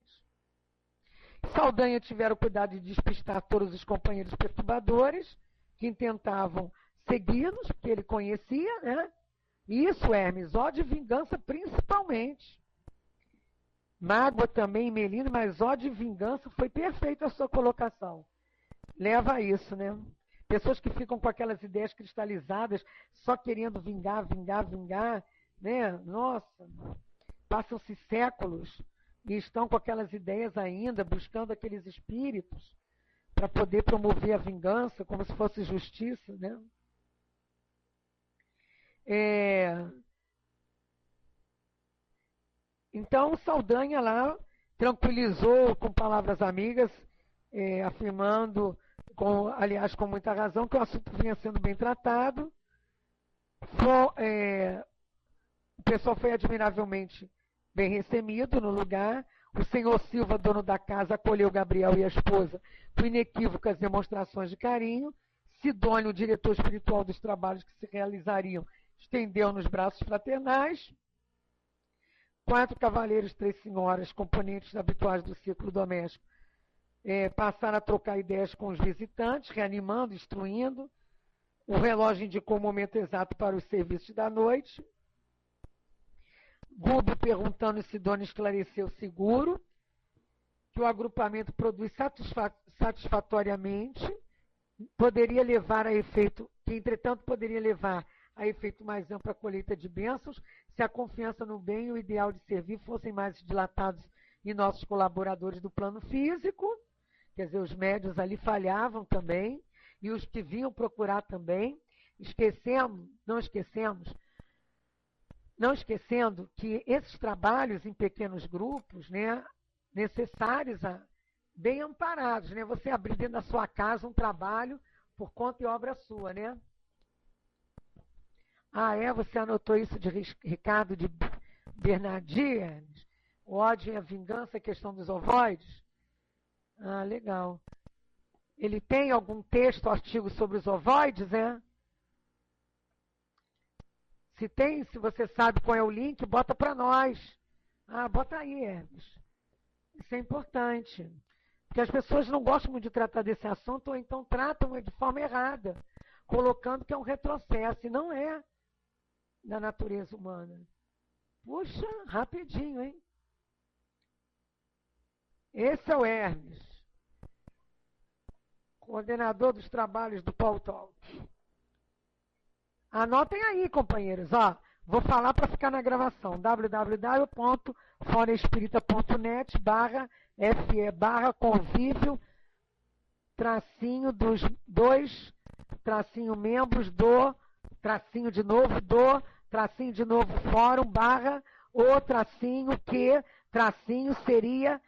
Saldanha tiveram cuidado de despistar todos os companheiros perturbadores que intentavam segui-los, porque ele conhecia, né? Isso, Hermes, ódio e vingança principalmente. Mágoa também, Melino, mas ódio e vingança foi perfeita a sua colocação. Leva a isso, né? Pessoas que ficam com aquelas ideias cristalizadas, só querendo vingar, né? Nossa, passam-se séculos e estão com aquelas ideias ainda, buscando aqueles espíritos para poder promover a vingança como se fosse justiça, né? Então, Saldanha lá tranquilizou com palavras amigas, afirmando, aliás, com muita razão, que o assunto vinha sendo bem tratado. O pessoal foi admiravelmente bem recebido no lugar. O senhor Silva, dono da casa, acolheu Gabriel e a esposa com inequívocas demonstrações de carinho. Sidônio, o diretor espiritual dos trabalhos que se realizariam estendeu-nos braços fraternais. 4 cavaleiros, 3 senhoras, componentes habituais do círculo doméstico, passaram a trocar ideias com os visitantes, reanimando, instruindo. O relógio indicou o momento exato para os serviços da noite. Gubi perguntando se Dona esclareceu seguro, que o agrupamento produz satisfatoriamente, poderia levar a efeito, que entretanto poderia levar a efeito mais amplo a colheita de bênçãos, se a confiança no bem e o ideal de servir fossem mais dilatados em nossos colaboradores do plano físico. Quer dizer, os médios ali falhavam também, e os que vinham procurar também. Não esquecendo que esses trabalhos em pequenos grupos, né, necessários, bem amparados, né? Você abrir dentro da sua casa um trabalho por conta e obra sua, né? Você anotou isso de Ricardo de Bernardies? O ódio e a vingança, a questão dos ovoides? Legal. Ele tem algum texto, artigo sobre os ovoides, né? Se tem, se você sabe qual é o link, bota para nós. Bota aí, Hermes. Isso é importante. Porque as pessoas não gostam muito de tratar desse assunto, ou então tratam de forma errada, colocando que é um retrocesso, e não é da natureza humana. Puxa, rapidinho, hein? Esse é o Hermes, coordenador dos trabalhos do Paul Talk. Anotem aí, companheiros. Vou falar para ficar na gravação. www.foraespírita.net/fe/convívio _2 _de novo fórum /seria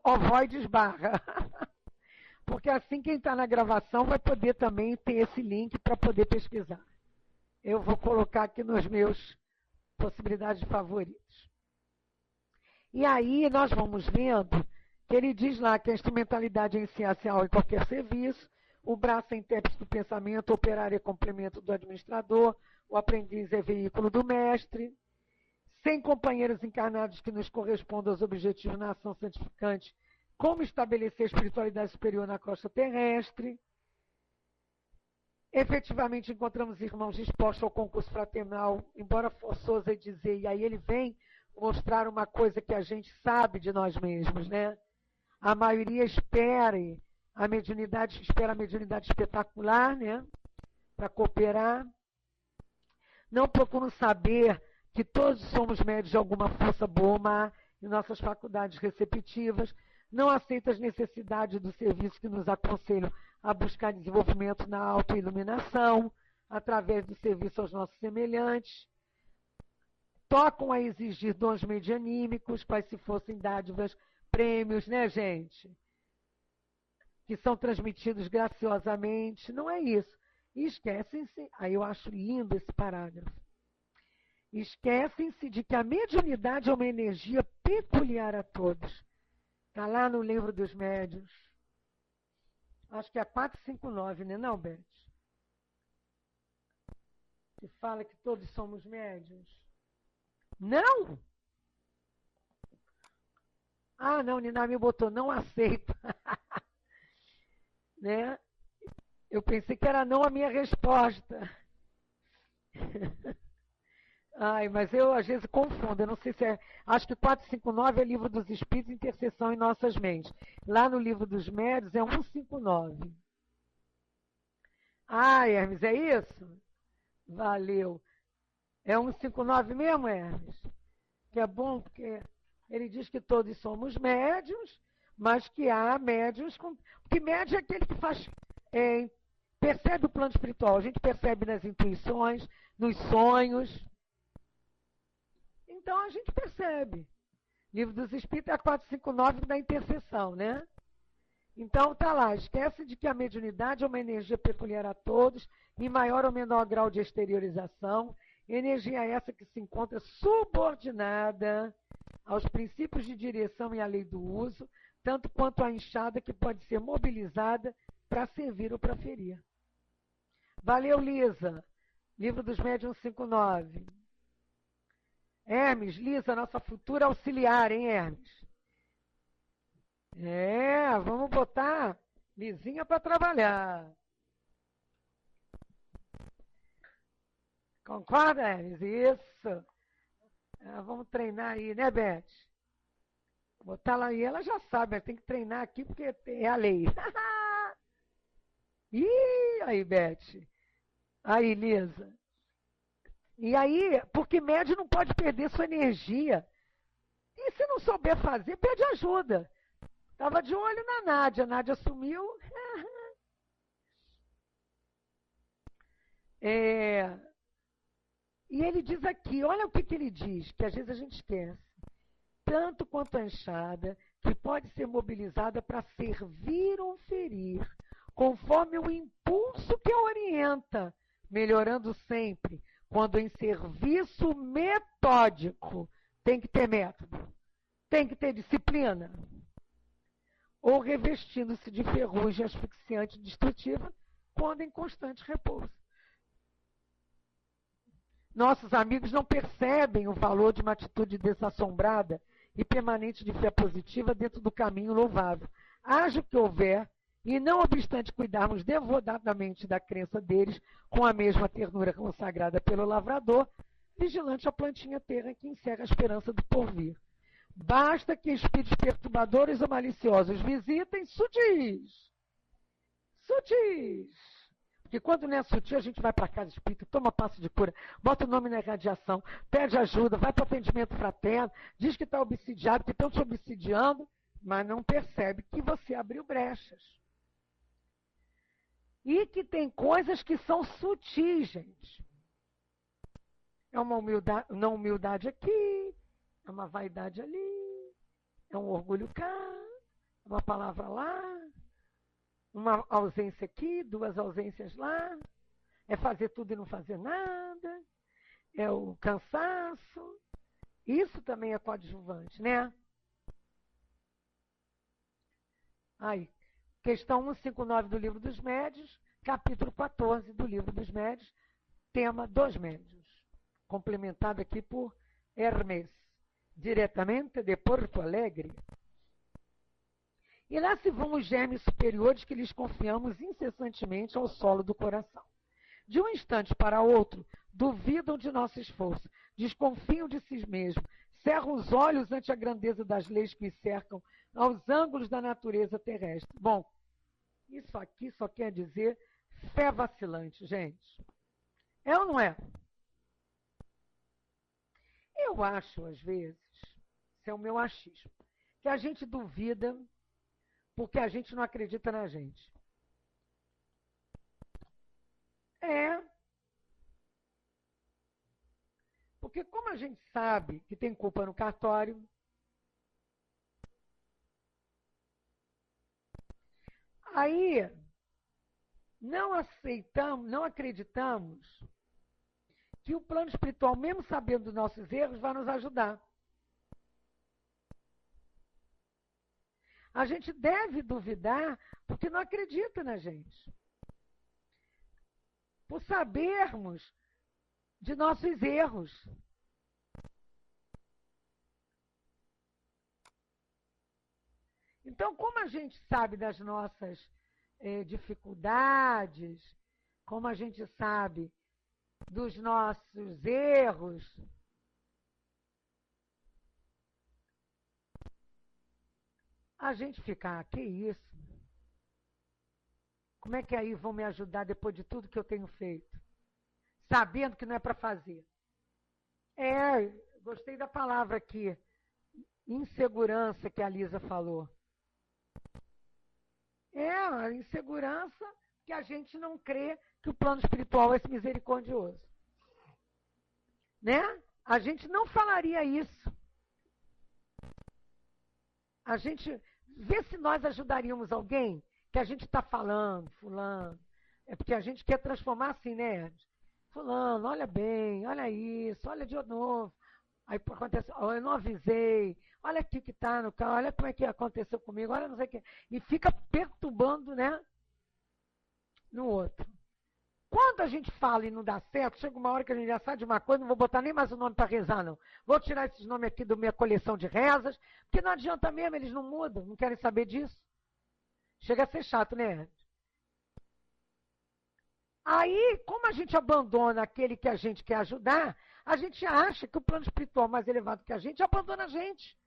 _ovoides /. Porque assim quem está na gravação vai poder também ter esse link para poder pesquisar. Eu vou colocar aqui nos meus possibilidades favoritos. E aí nós vamos vendo que ele diz lá que a instrumentalidade é essencial em qualquer serviço, o braço é intérprete do pensamento, o operário é complemento do administrador, o aprendiz é veículo do mestre. Sem companheiros encarnados que nos correspondam aos objetivos na ação santificante, como estabelecer a espiritualidade superior na crosta terrestre. Efetivamente encontramos irmãos dispostos ao concurso fraternal, embora forçoso é dizer, e aí ele vem mostrar uma coisa que a gente sabe de nós mesmos, né? A maioria espera a mediunidade espetacular, né? Para cooperar. Não procuram saber que todos somos médios de alguma força boa ou má em nossas faculdades receptivas. Não aceita as necessidades do serviço que nos aconselham a buscar desenvolvimento na autoiluminação, através do serviço aos nossos semelhantes. Tocam a exigir dons medianímicos, quais se fossem dádivas, prêmios, né, gente? Que são transmitidos graciosamente. Não é isso. E esquecem-se, aí eu acho lindo esse parágrafo, esquecem-se de que a mediunidade é uma energia peculiar a todos. Está lá no Livro dos Médiuns. Acho que é 459, né, não, Beth? Que fala que todos somos médiuns. Não? Não, Nina me botou, não aceito. Né? Eu pensei que era não a minha resposta. Mas eu às vezes confundo, eu não sei se é... Acho que 459 é Livro dos Espíritos, Intercessão em Nossas Mentes. Lá no Livro dos Médiuns é 159. Hermes, é isso? Valeu. É 159 mesmo, Hermes? Que é bom, porque ele diz que todos somos médiuns, mas que há médiuns... Porque médium é aquele que faz... percebe o plano espiritual. A gente percebe nas intuições, nos sonhos... Então, a gente percebe. Livro dos Espíritos é a 459 da intercessão, né? Então, tá lá. Esquece de que a mediunidade é uma energia peculiar a todos, em maior ou menor grau de exteriorização. Energia essa que se encontra subordinada aos princípios de direção e à lei do uso, tanto quanto a enxada que pode ser mobilizada para servir ou para ferir. Valeu, Lisa. Livro dos Médiuns 5.9. Hermes, Lisa, nossa futura auxiliar, hein, Hermes? Vamos botar Lisinha para trabalhar. Concorda, Hermes? Isso. Vamos treinar aí, né, Beth? Botar lá aí, ela já sabe, tem que treinar aqui porque é a lei. Ih, aí, Beth. Aí, Lisa. E aí, porque médio não pode perder sua energia. E se não souber fazer, pede ajuda. Estava de olho na Nádia. A Nádia sumiu. E ele diz aqui, olha o que ele diz, que às vezes a gente esquece. Tanto quanto a enxada, que pode ser mobilizada para servir ou ferir, conforme o impulso que a orienta, melhorando sempre, quando em serviço metódico, tem que ter método, tem que ter disciplina, ou revestindo-se de ferrugem asfixiante e destrutiva, quando em constante repouso. Nossos amigos não percebem o valor de uma atitude desassombrada e permanente de fé positiva dentro do caminho louvável. Haja o que houver, e não obstante cuidarmos devotadamente da crença deles, com a mesma ternura consagrada pelo lavrador, vigilante a plantinha terra que encerra a esperança do porvir. Basta que espíritos perturbadores ou maliciosos visitem sutis. Porque quando não é sutil, a gente vai para casa espírita, toma passo de cura, bota o nome na irradiação, pede ajuda, vai para o atendimento fraterno, diz que está obsidiado, que estão te obsidiando, mas não percebe que você abriu brechas. E que tem coisas que são sutis, gente. É uma humildade aqui, é uma vaidade ali, é um orgulho cá, uma palavra lá, uma ausência aqui, 2 ausências lá, é fazer tudo e não fazer nada, é o cansaço. Isso também é coadjuvante, né? Aí, questão 159 do Livro dos Médiuns, capítulo 14 do Livro dos Médiuns, tema dos médiuns, complementado aqui por Hermes, diretamente de Porto Alegre. E lá se vão os gêmeos superiores que lhes confiamos incessantemente ao solo do coração. De um instante para outro, duvidam de nosso esforço, desconfiam de si mesmos, cerram os olhos ante a grandeza das leis que os cercam, aos ângulos da natureza terrestre. Bom, isso aqui só quer dizer fé vacilante, gente. É ou não é? Eu acho, às vezes, isso é o meu achismo, que a gente duvida porque a gente não acredita na gente. Porque como a gente sabe que tem culpa no cartório, aí não aceitamos, não acreditamos que o plano espiritual, mesmo sabendo dos nossos erros, vai nos ajudar. A gente deve duvidar porque não acredita na gente. Por sabermos de nossos erros. Então, como a gente sabe das nossas dificuldades, como a gente sabe dos nossos erros, a gente fica, que isso? Como é que aí vão me ajudar depois de tudo que eu tenho feito? Sabendo que não é para fazer. Gostei da palavra aqui, insegurança que a Lisa falou. A insegurança que a gente não crê que o plano espiritual é misericordioso. Né? A gente não falaria isso. A gente vê se nós ajudaríamos alguém que a gente está falando, fulano. É porque a gente quer transformar assim, né? Fulano, olha bem, olha isso, olha de novo. Aí acontece, eu não avisei, olha aqui que está no carro, olha como é que aconteceu comigo, olha não sei o que. E fica perturbando, né? No outro. Quando a gente fala e não dá certo, chega uma hora que a gente já sabe de uma coisa, não vou botar nem mais o nome para rezar, não. Vou tirar esses nomes aqui da minha coleção de rezas, porque não adianta mesmo, eles não mudam, não querem saber disso. Chega a ser chato, né? Aí, como a gente abandona aquele que a gente quer ajudar, a gente acha que o plano espiritual mais elevado que a gente abandona a gente.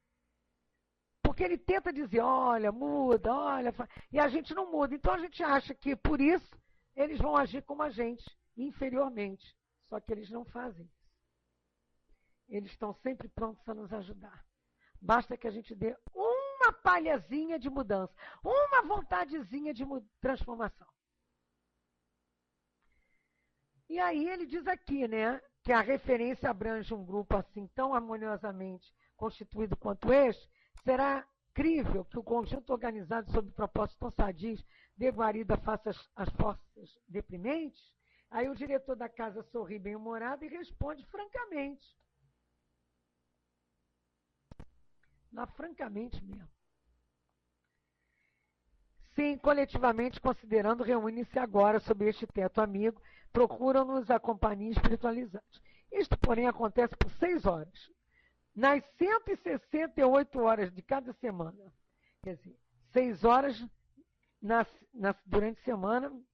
Porque ele tenta dizer, olha, muda, olha, e a gente não muda. Então a gente acha que, por isso, eles vão agir como a gente, inferiormente. Só que eles não fazem isso. Eles estão sempre prontos a nos ajudar. Basta que a gente dê uma palhazinha de mudança, uma vontadezinha de transformação. E aí ele diz aqui, né, que a referência abrange um grupo assim tão harmoniosamente constituído quanto este, será crível que o conjunto organizado sob propósitos tão sadios dê guarida face às forças deprimentes? Aí o diretor da casa sorri bem-humorado e responde francamente. Mas francamente mesmo. Sim, coletivamente, considerando, reúnem-se agora sob este teto amigo, procuram-nos a companhia espiritualizante. Isto, porém, acontece por 6 horas. Nas 168 horas de cada semana. Quer dizer, 6 horas durante a semana,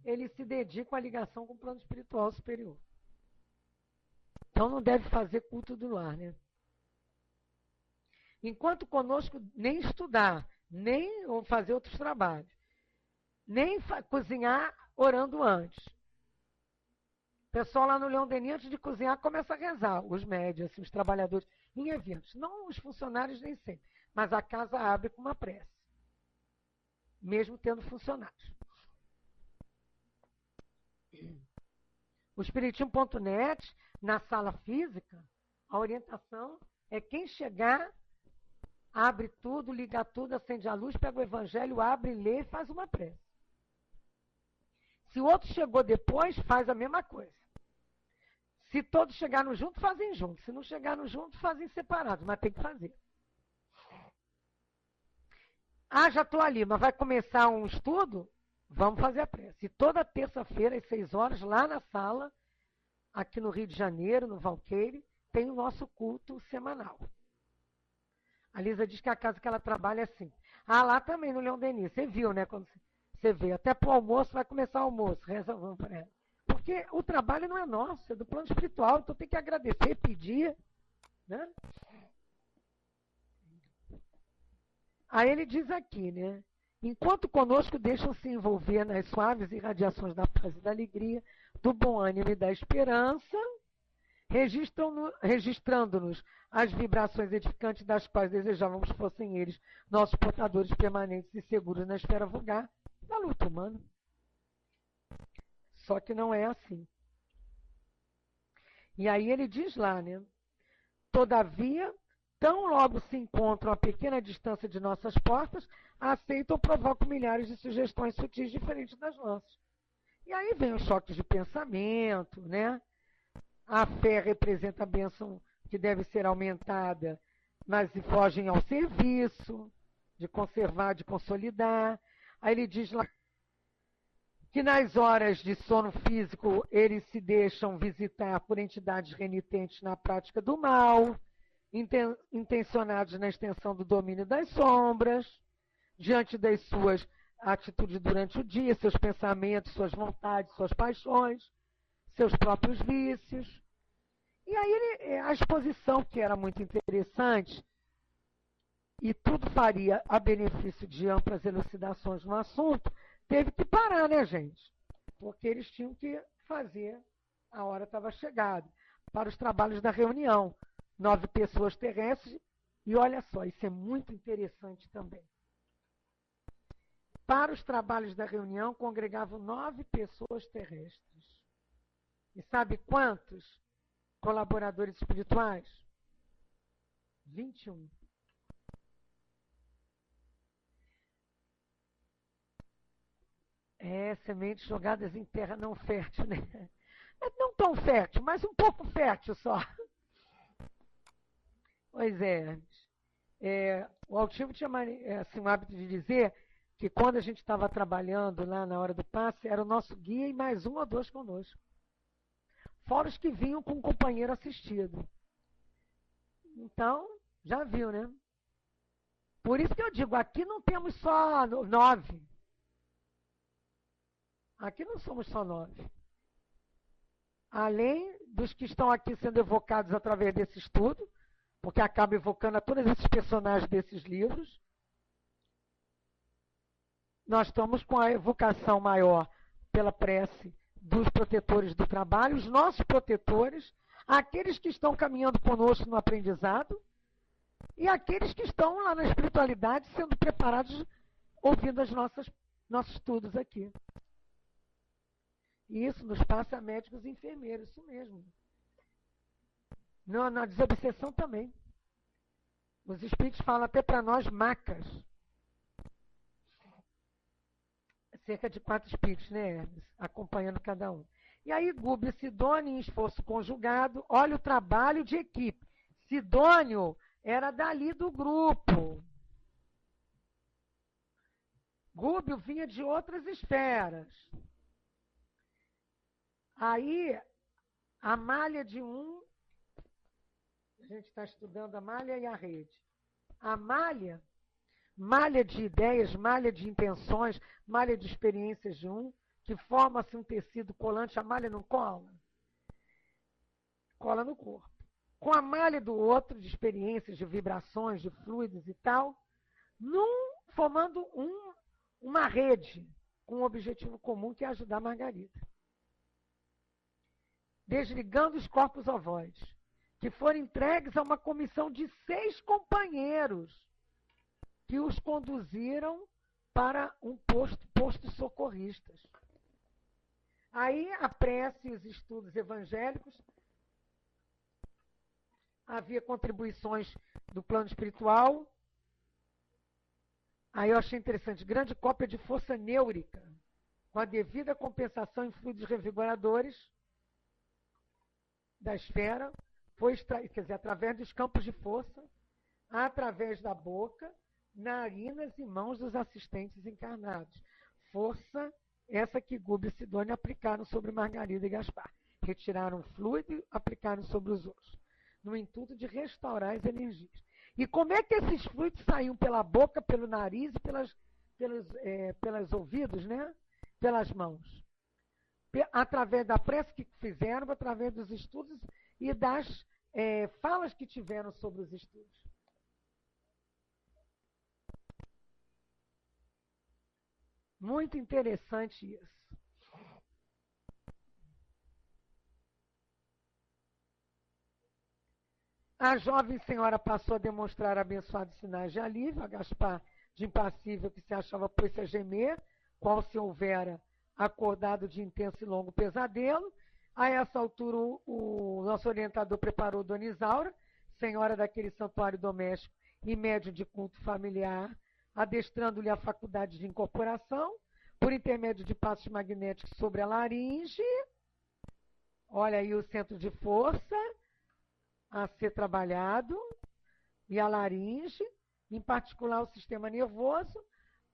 eles se dedicam à ligação com o plano espiritual superior. Então não deve fazer culto do lar, né? Enquanto conosco nem estudar, nem fazer outros trabalhos, nem cozinhar orando antes. O pessoal lá no Leão Denis, antes de cozinhar, começa a rezar. Os médios, assim, os trabalhadores, em eventos. Não os funcionários nem sempre. Mas a casa abre com uma prece. Mesmo tendo funcionários. O Espiritismo.net, na sala física, a orientação é quem chegar, abre tudo, liga tudo, acende a luz, pega o evangelho, abre, lê e faz uma prece. Se o outro chegou depois, faz a mesma coisa. Se todos chegaram juntos, fazem juntos. Se não chegaram juntos, fazem separados, mas tem que fazer. Ah, já estou ali, mas vai começar um estudo? Vamos fazer a prece. E toda terça-feira, às 6 horas, lá na sala, aqui no Rio de Janeiro, no Valqueire, tem o nosso culto semanal. A Lisa diz que a casa que ela trabalha é assim. Ah, lá também no Leão Denis. Você viu, né? Quando você vê. Até para o almoço, vai começar o almoço. Reza, vamos para ela. Porque o trabalho não é nosso, é do plano espiritual. Então tem que agradecer, pedir. Né? Aí ele diz aqui, né? Enquanto conosco deixam-se envolver nas suaves irradiações da paz e da alegria, do bom ânimo e da esperança, registrando-nos as vibrações edificantes das quais desejávamos fossem eles, nossos portadores permanentes e seguros na esfera vulgar da luta humana. Só que não é assim. E aí ele diz lá, né? Todavia, tão logo se encontram a pequena distância de nossas portas, aceitam ou provocam milhares de sugestões sutis diferentes das nossas. E aí vem os choques de pensamento, né? A fé representa a bênção que deve ser aumentada, mas fogem ao serviço, de conservar, de consolidar. Aí ele diz lá que nas horas de sono físico eles se deixam visitar por entidades renitentes na prática do mal, intencionados na extensão do domínio das sombras, diante das suas atitudes durante o dia, seus pensamentos, suas vontades, suas paixões, seus próprios vícios. E aí a exposição, que era muito interessante, e tudo faria a benefício de amplas elucidações no assunto, teve que parar, né, gente? Porque eles tinham que fazer, a hora estava chegada, para os trabalhos da reunião. 9 pessoas terrestres, e olha só, isso é muito interessante também. Para os trabalhos da reunião, congregavam 9 pessoas terrestres. E sabe quantos colaboradores espirituais? 21. Sementes jogadas em terra não fértil, né? Não tão fértil, mas um pouco fértil só. Pois é. O Altivo tinha assim, um hábito de dizer que quando a gente estava trabalhando lá na hora do passe, era o nosso guia e mais um ou dois conosco. Fora os que vinham com um companheiro assistido. Então, já viu, né? Por isso que eu digo, aqui não temos só 9. Aqui não somos só 9. Além dos que estão aqui sendo evocados através desse estudo, porque acaba evocando a todos esses personagens desses livros, nós estamos com a evocação maior pela prece dos protetores do trabalho, os nossos protetores, aqueles que estão caminhando conosco no aprendizado e aqueles que estão lá na espiritualidade sendo preparados, ouvindo nossos estudos aqui. E isso nos passa a médicos e enfermeiros, isso mesmo. Na desobsessão também. Os espíritos falam até para nós macas. Cerca de 4 espíritos, né, Hermes? Acompanhando cada um. E aí, Gúbio e Sidônio, em esforço conjugado, olha o trabalho de equipe. Sidônio era dali do grupo. Gúbio vinha de outras esferas. Aí, a malha de um, a gente está estudando a malha e a rede. A malha de ideias, malha de intenções, malha de experiências de um, que forma-se um tecido colante, a malha não cola? Cola no corpo. Com a malha do outro, de experiências, de vibrações, de fluidos e tal, formando uma rede com um objetivo comum, que é ajudar a Margarida. Desligando os corpos ovoides, que foram entregues a uma comissão de 6 companheiros, que os conduziram para um posto socorristas. Aí a prece e os estudos evangélicos, havia contribuições do plano espiritual. Aí eu achei interessante, grande cópia de força neurica, com a devida compensação em fluidos revigoradores da esfera, foi quer dizer, através dos campos de força, através da boca, narinas e mãos dos assistentes encarnados. Força essa que Gúbio e Sidônio aplicaram sobre Margarida e Gaspar. Retiraram o fluido e aplicaram sobre os outros, no intuito de restaurar as energias. E como é que esses fluidos saíam pela boca, pelo nariz e pelos ouvidos, né? Pelas mãos? Através da prece que fizeram, através dos estudos e das falas que tiveram sobre os estudos. Muito interessante isso. A jovem senhora passou a demonstrar abençoados sinais de alívio, a Gaspar, de impassível, que se achava pôs-se a gemer, qual se houvera acordado de intenso e longo pesadelo. A essa altura, o nosso orientador preparou Dona Isaura, senhora daquele santuário doméstico e médium de culto familiar, adestrando-lhe a faculdade de incorporação, por intermédio de passos magnéticos sobre a laringe. Olha aí o centro de força a ser trabalhado, e a laringe, em particular o sistema nervoso.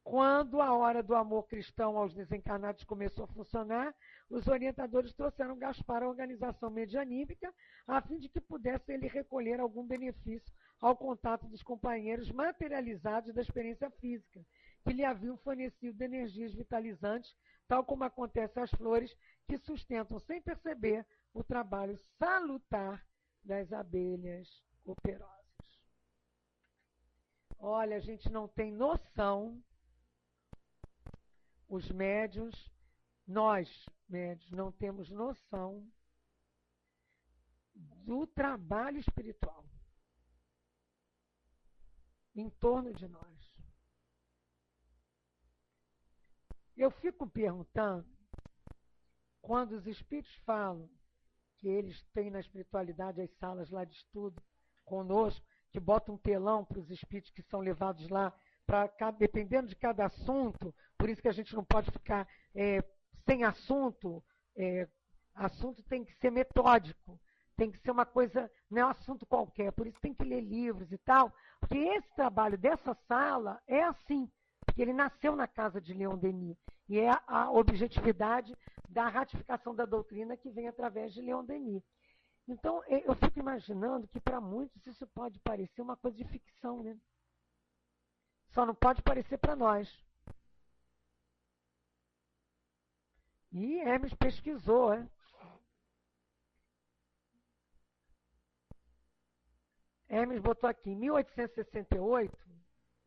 Quando a hora do amor cristão aos desencarnados começou a funcionar, os orientadores trouxeram Gaspar à organização medianímica, a fim de que pudesse ele recolher algum benefício ao contato dos companheiros materializados da experiência física, que lhe haviam fornecido energias vitalizantes, tal como acontece às flores, que sustentam sem perceber o trabalho salutar das abelhas operosas. Olha, a gente não tem noção, os médiuns, nós, médiuns, não temos noção do trabalho espiritual em torno de nós. Eu fico perguntando, quando os espíritos falam que eles têm na espiritualidade as salas lá de estudo conosco, que botam um telão para os espíritos que são levados lá, dependendo de cada assunto, por isso que a gente não pode ficar sem assunto. Assunto tem que ser metódico, tem que ser uma coisa, não é um assunto qualquer, por isso tem que ler livros e tal, porque esse trabalho dessa sala é assim, porque ele nasceu na casa de Leon Denis, e é a objetividade da ratificação da doutrina que vem através de Leon Denis. Então, eu fico imaginando que para muitos isso pode parecer uma coisa de ficção, né? Só não pode parecer para nós. E Hermes pesquisou, né? Hermes botou aqui, em 1868,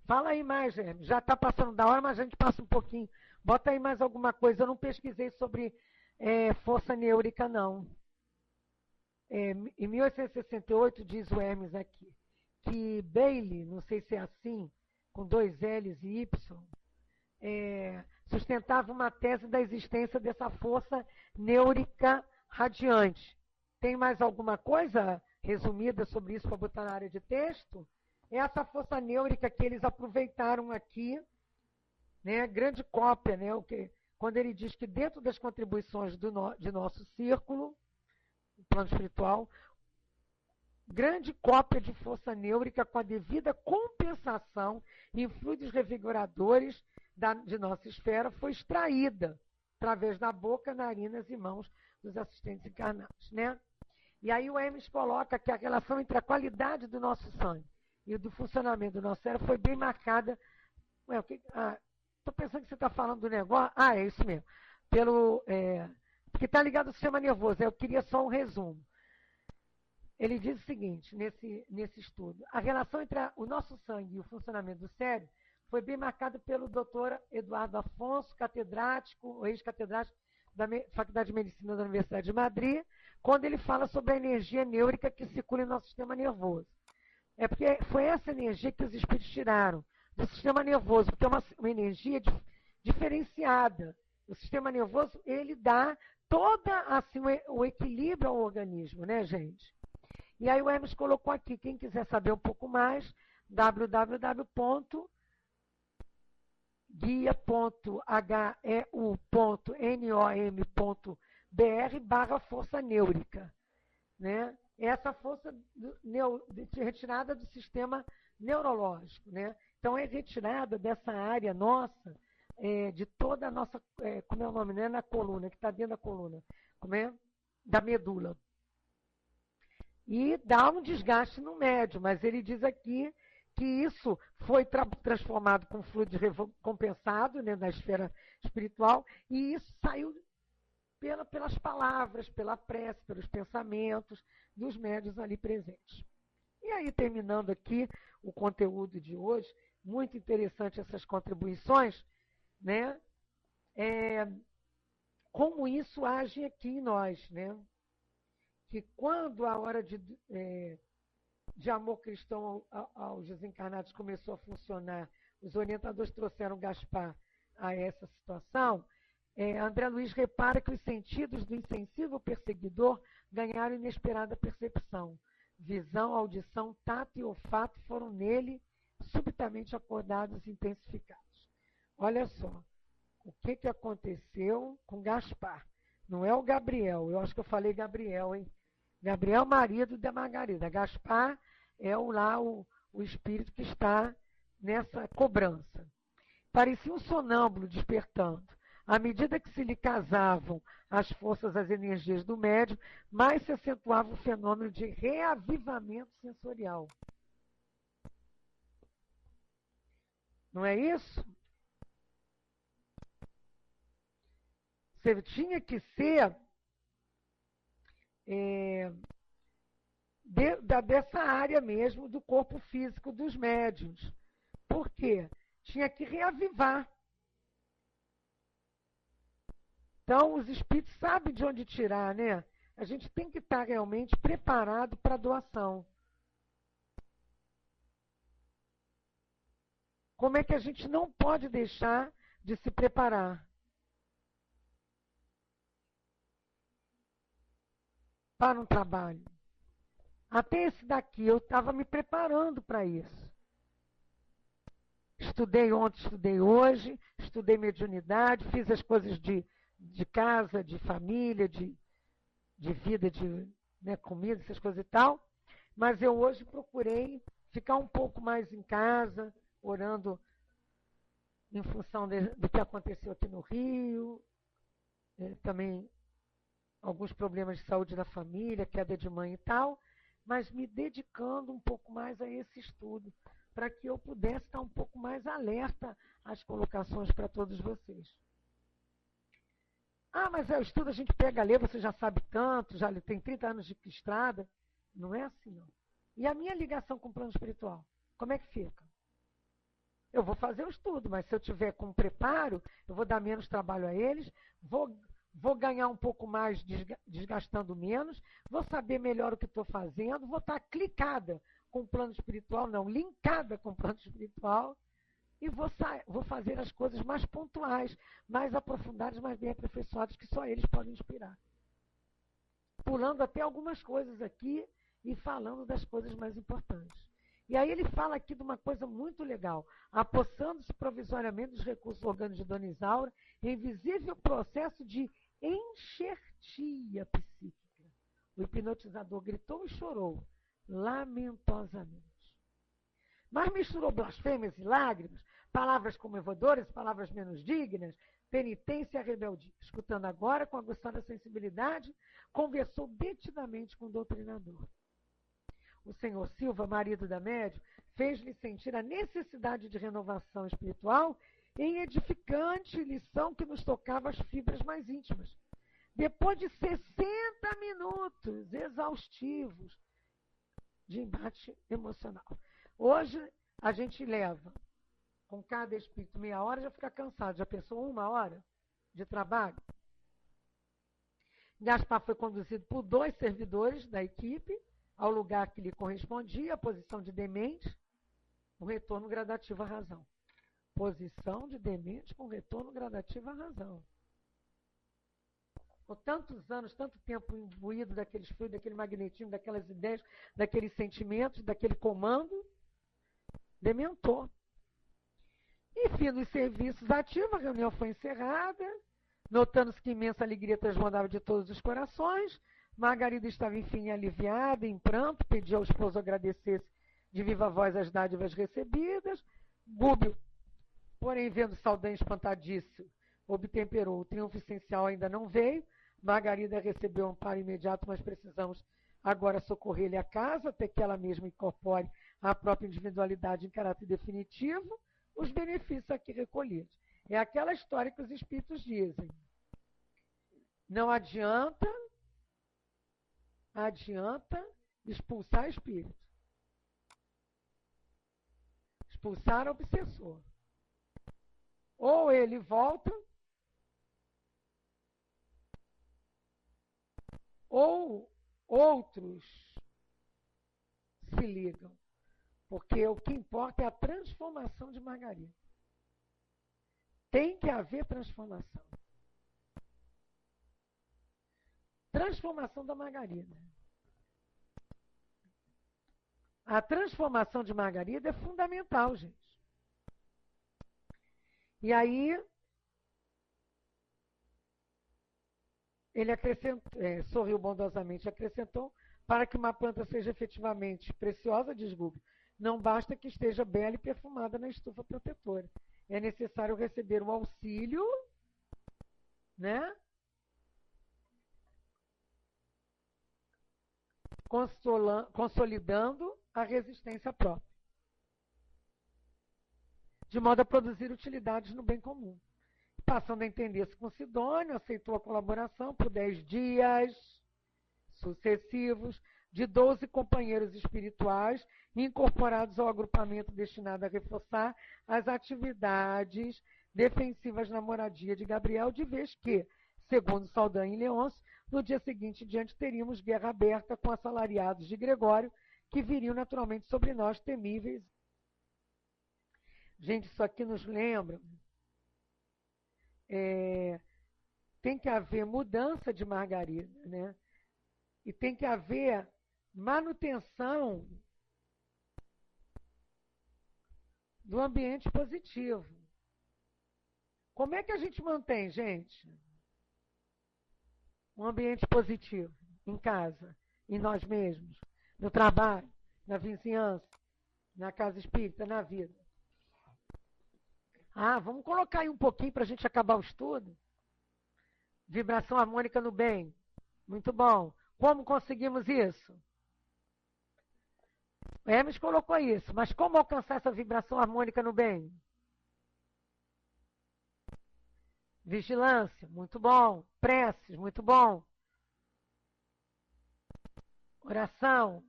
fala aí mais, Hermes, já está passando da hora, mas a gente passa um pouquinho. Bota aí mais alguma coisa, eu não pesquisei sobre força neúrica, não. Em 1868, diz o Hermes aqui, que Bailey, não sei se é assim, com 2 L's e Y, sustentava uma tese da existência dessa força neúrica radiante. Tem mais alguma coisa resumida sobre isso para botar na área de texto? Essa força neúrica que eles aproveitaram aqui, né, grande cópia, né, quando ele diz que dentro das contribuições de nosso círculo, plano espiritual, grande cópia de força neúrica com a devida compensação em fluidos revigoradores de nossa esfera foi extraída através da boca, narinas e mãos dos assistentes encarnados, né? E aí o Hermes coloca que a relação entre a qualidade do nosso sangue e do funcionamento do nosso cérebro foi bem marcada. Estou pensando que você está falando do negócio. É isso mesmo. Porque está ligado ao sistema nervoso. Eu queria só um resumo. Ele diz o seguinte, nesse estudo. A relação entre o nosso sangue e o funcionamento do cérebro foi bem marcada pelo doutor Eduardo Afonso, catedrático, ex-catedrático da Faculdade de Medicina da Universidade de Madrid, quando ele fala sobre a energia neúrica que circula em nosso sistema nervoso. É porque foi essa energia que os espíritos tiraram do sistema nervoso, porque é uma energia diferenciada. O sistema nervoso, ele dá todo assim, o equilíbrio ao organismo, né, gente? E aí o Hermes colocou aqui, quem quiser saber um pouco mais, guia.heu.nom.br/força neúrica, né? Essa força retirada do sistema neurológico, né? Então é retirada dessa área nossa, de toda a nossa, como é o nome, né? Na coluna, que está dentro da coluna, como é? Da medula. E dá um desgaste no médio, mas ele diz aqui que isso foi transformado com fluido compensado, né, na esfera espiritual, e isso saiu pelas palavras, pela prece, pelos pensamentos dos médiuns ali presentes. E aí, terminando aqui o conteúdo de hoje, muito interessante essas contribuições, né? Como isso age aqui em nós, né? Que quando a hora de amor cristão aos desencarnados começou a funcionar, os orientadores trouxeram Gaspar a essa situação, André Luiz repara que os sentidos do insensível perseguidor ganharam inesperada percepção. Visão, audição, tato e olfato foram nele subitamente acordados e intensificados. Olha só, o que aconteceu com Gaspar? Não é o Gabriel, eu acho que eu falei Gabriel, hein? Gabriel, marido da Margarida. Gaspar é o espírito que está nessa cobrança. Parecia um sonâmbulo despertando. À medida que se lhe casavam as forças, as energias do médium, mais se acentuava o fenômeno de reavivamento sensorial. Não é isso? Você tinha que ser dessa área mesmo do corpo físico dos médiuns. Por quê? Tinha que reavivar. Então, os espíritos sabem de onde tirar, né? A gente tem que estar realmente preparado para a doação. Como é que a gente não pode deixar de se preparar? Para um trabalho. Até esse daqui, eu estava me preparando para isso. Estudei ontem, estudei hoje, estudei mediunidade, fiz as coisas de casa, de família, de vida, de comida, essas coisas e tal. Mas eu hoje procurei ficar um pouco mais em casa, orando em função do que aconteceu aqui no Rio, também alguns problemas de saúde da família, queda de mãe e tal, mas me dedicando um pouco mais a esse estudo, para que eu pudesse estar um pouco mais alerta às colocações para todos vocês. Ah, mas é o estudo, a gente pega a ler, você já sabe tanto, já tem 30 anos de estrada. Não é assim, não. E a minha ligação com o plano espiritual? Como é que fica? Eu vou fazer o estudo, mas se eu tiver com preparo, eu vou dar menos trabalho a eles, vou ganhar um pouco mais desgastando menos, vou saber melhor o que estou fazendo, vou estar clicada com o plano espiritual, não, linkada com o plano espiritual, e vou fazer as coisas mais pontuais, mais aprofundadas, mais bem aperfeiçoadas, que só eles podem inspirar. Pulando até algumas coisas aqui e falando das coisas mais importantes. E aí ele fala aqui de uma coisa muito legal. Apossando-se provisoriamente dos recursos orgânicos de Dona Isaura, em visível processo de enxertia psíquica. O hipnotizador gritou e chorou, lamentosamente. Mas misturou blasfêmias e lágrimas, palavras comovedoras, palavras menos dignas, penitência e rebeldia. Escutando agora, com aguçada sensibilidade, conversou detidamente com o doutrinador. O senhor Silva, marido da médium, fez-lhe sentir a necessidade de renovação espiritual em edificante lição que nos tocava as fibras mais íntimas. Depois de 60 minutos exaustivos de embate emocional. Hoje, a gente leva, com cada espírito, meia hora, já fica cansado. Já pensou 1 hora de trabalho? Gaspar foi conduzido por 2 servidores da equipe, ao lugar que lhe correspondia, a posição de demente, um retorno gradativo à razão. Posição de demente com retorno gradativo à razão. Por tantos anos, tanto tempo imbuído daqueles fluidos, daquele magnetismo, daquelas ideias, daqueles sentimentos, daquele comando, dementou. E, fim dos serviços ativos, a reunião foi encerrada, notando-se que imensa alegria transbordava de todos os corações. Margarida estava, enfim, aliviada, em pranto, pediu ao esposo agradecesse de viva voz as dádivas recebidas. Gúbio, porém, vendo Saldanha espantadíssimo, obtemperou. O triunfo essencial ainda não veio. Margarida recebeu um amparo imediato, mas precisamos agora socorrer-lhe a casa, até que ela mesma incorpore a própria individualidade em caráter definitivo, os benefícios aqui recolhidos. É aquela história que os espíritos dizem. Não adianta expulsar espírito. Expulsar obsessor. Ou ele volta, ou outros se ligam. Porque o que importa é a transformação de Margarida. Tem que haver transformação. Transformação da Margarida. A transformação de Margarida é fundamental, gente. E aí, ele sorriu bondosamente, acrescentou, para que uma planta seja efetivamente preciosa, diz Gúbio, não basta que esteja bela e perfumada na estufa protetora. É necessário receber o auxílio, né? Consolidando a resistência própria, de modo a produzir utilidades no bem comum. Passando a entender-se com Sidônio, aceitou a colaboração por 10 dias sucessivos de 12 companheiros espirituais incorporados ao agrupamento destinado a reforçar as atividades defensivas na moradia de Gabriel, de vez que, segundo Saldanha e Leôncio, no dia seguinte em diante teríamos guerra aberta com assalariados de Gregório, que viriam naturalmente sobre nós temíveis. Gente, isso aqui nos lembra. Tem que haver mudança de Margarida, né? E tem que haver manutenção do ambiente positivo. Como é que a gente mantém, gente, um ambiente positivo em casa, em nós mesmos, no trabalho, na vizinhança, na casa espírita, na vida? Vamos colocar aí um pouquinho para a gente acabar o estudo. Vibração harmônica no bem. Muito bom. Como conseguimos isso? O Hermes colocou isso, mas como alcançar essa vibração harmônica no bem? Vigilância, muito bom. Preces, muito bom. Oração.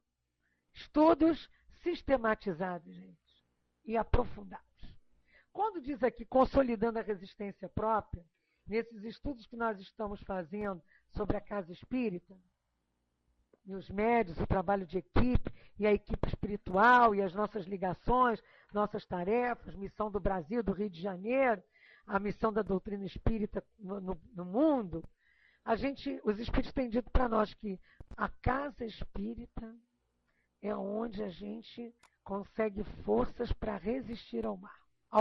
Estudos sistematizados, gente, e aprofundados. Quando diz aqui consolidando a resistência própria, nesses estudos que nós estamos fazendo sobre a casa espírita, e os médios, o trabalho de equipe, e a equipe espiritual, e as nossas ligações, nossas tarefas, missão do Brasil, do Rio de Janeiro, a missão da doutrina espírita no mundo, os espíritos têm dito para nós que a casa espírita é onde a gente consegue forças para resistir ao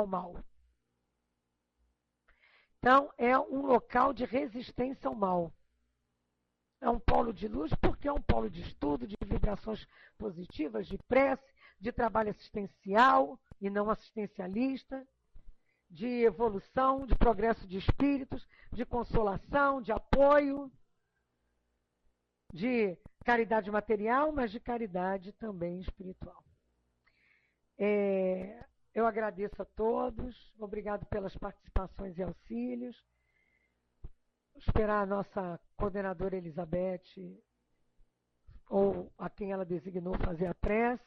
mal. Então, é um local de resistência ao mal. É um polo de luz porque é um polo de estudo, de vibrações positivas, de prece, de trabalho assistencial e não assistencialista, de evolução, de progresso de espíritos, de consolação, de apoio, de caridade material, mas de caridade também espiritual. Eu agradeço a todos, obrigado pelas participações e auxílios. Esperar a nossa coordenadora Elizabeth, ou a quem ela designou, fazer a prece.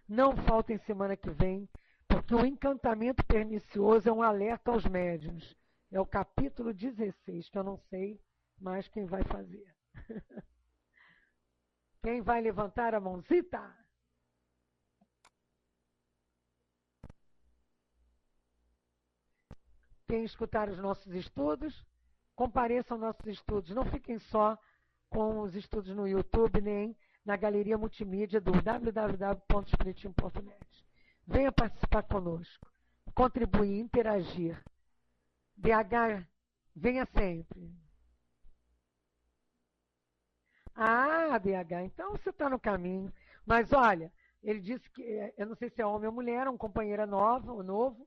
Não faltem semana que vem, porque o encantamento pernicioso é um alerta aos médiuns. É o capítulo 16, que eu não sei mais quem vai fazer. Quem vai levantar a mãozita? Quem escutar os nossos estudos, compareçam aos nossos estudos. Não fiquem só com os estudos no YouTube, nem na galeria multimídia do www.espiritismo.net. Venha participar conosco, contribuir, interagir. DH, venha sempre. DH, então você está no caminho. Mas olha, ele disse que, eu não sei se é homem ou mulher, um companheiro novo,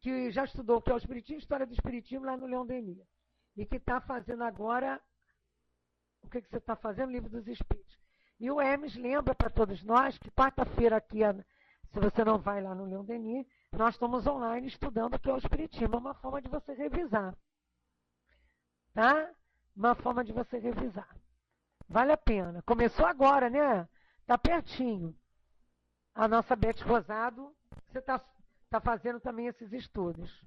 que já estudou o que é o Espiritismo, História do Espiritismo, lá no Leão Denis. E que está fazendo agora, o que você está fazendo? Livro dos Espíritos. E o Hermes lembra para todos nós que quarta-feira aqui, se você não vai lá no Leão Denis, nós estamos online estudando o que é o Espiritismo. É uma forma de você revisar. Tá? Uma forma de você revisar. Vale a pena. Começou agora, né? Está pertinho. A nossa Beth Rosado, você está fazendo também esses estudos.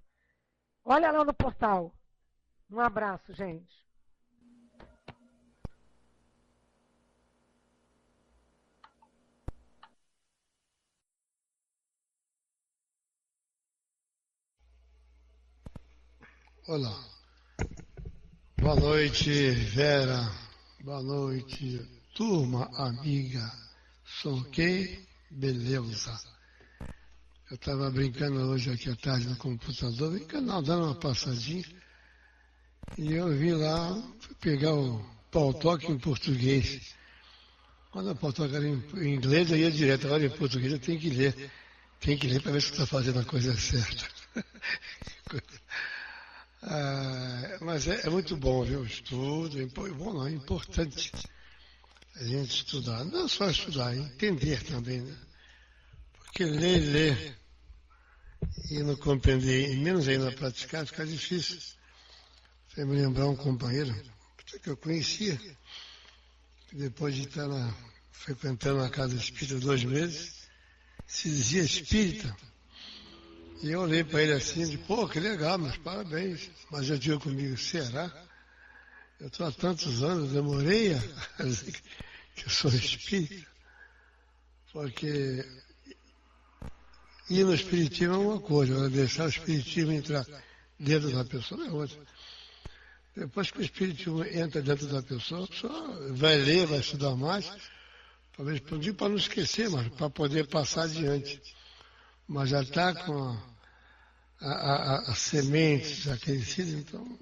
Olha lá no portal. Um abraço, gente. Olá. Boa noite, Vera. Boa noite, turma, amiga. Sou que beleza. Eu estava brincando hoje aqui à tarde no computador, brincando, dando uma passadinha, e eu vi lá, fui pegar o Pautoque em português. Quando a Pautoque era em inglês, eu ia direto, agora em português eu tenho que ler. Tem que ler para ver se está fazendo a coisa certa. Mas é muito bom, viu? O estudo, bom não, é importante a gente estudar. Não só estudar, entender também, né? Porque ler e não compreender, e menos ainda praticar, fica difícil. Você me lembrar um companheiro que eu conhecia, que depois de estar frequentando a casa espírita 2 meses, se dizia espírita. E eu olhei para ele assim, pô, que legal, mas parabéns. Mas já digo comigo, será? Eu estou há tantos anos, demorei a dizer que eu sou espírita. Porque ir no espiritismo é uma coisa, agora deixar o espiritismo entrar dentro da pessoa é outra. Depois que o espiritismo entra dentro da pessoa, a pessoa vai ler, vai estudar mais, talvez para não esquecer, mas para poder passar adiante. Mas já está com a semente já crescida, então.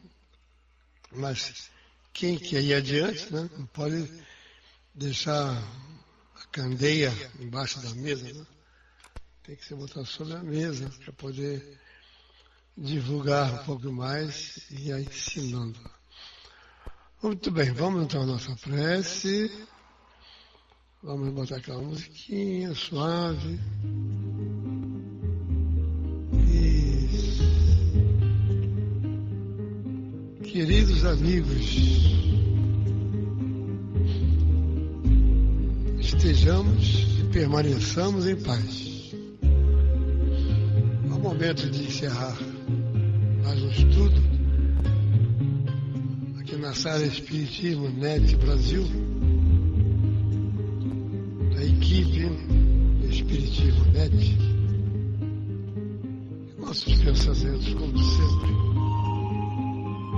Mas quem quer ir adiante, né, não pode deixar a candeia embaixo da mesa, né? Tem que se botar sobre a mesa para poder divulgar um pouco mais e ir ensinando. Muito bem, vamos então à nossa prece. Vamos botar aquela musiquinha suave. Isso. Queridos amigos, estejamos e permaneçamos em paz. É o momento de encerrar mais um estudo aqui na Sala Espiritismo Net Brasil, da equipe Espiritismo Net. Nossos pensamentos, como sempre,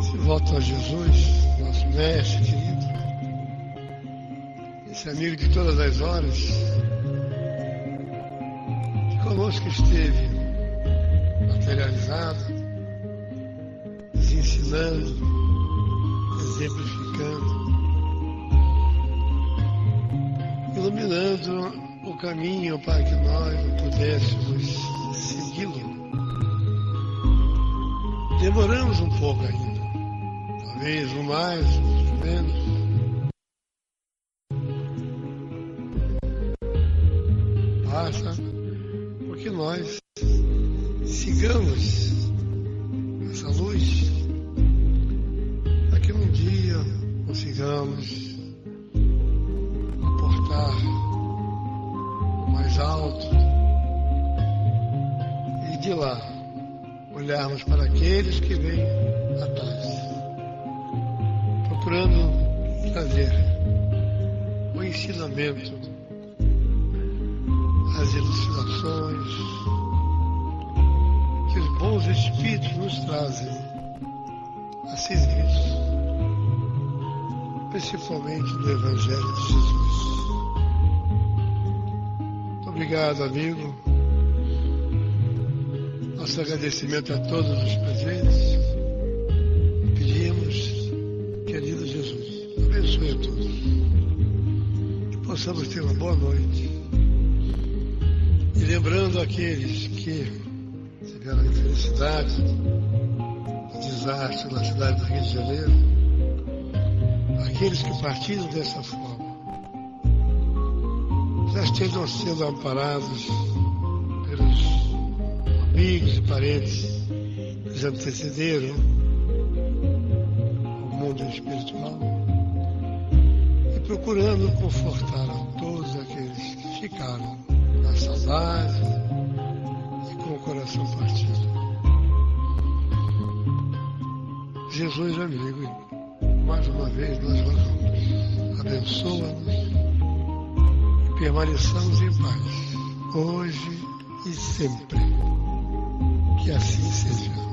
se voltam a Jesus, nosso mestre querido, esse amigo de todas as horas, que conosco esteve materializado, nos ensinando, exemplificando, iluminando o caminho para que nós pudéssemos segui-lo. Demoramos um pouco ainda, talvez um mais, um menos. Basta porque nós sigamos essa luz para que um dia consigamos aportar o mais alto e de lá olharmos para aqueles que vêm atrás, procurando trazer o ensinamento, as elucidações que os bons espíritos nos trazem a serviço, principalmente do Evangelho de Jesus. Muito obrigado, amigo. Nosso agradecimento a todos os presentes. Pedimos, querido Jesus, abençoe a todos. Que possamos ter uma boa noite. E lembrando aqueles que tiveram a infelicidade, o desastre na cidade do Rio de Janeiro, aqueles que partiram dessa forma, já estejam sendo amparados pelos amigos e parentes que os antecederam ao mundo espiritual e procurando confortar a todos aqueles que ficaram na saudade e com o coração partido. Jesus, amigo, mais uma vez nós rogamos, abençoa-nos e permaneçamos em paz, hoje e sempre. Que assim seja.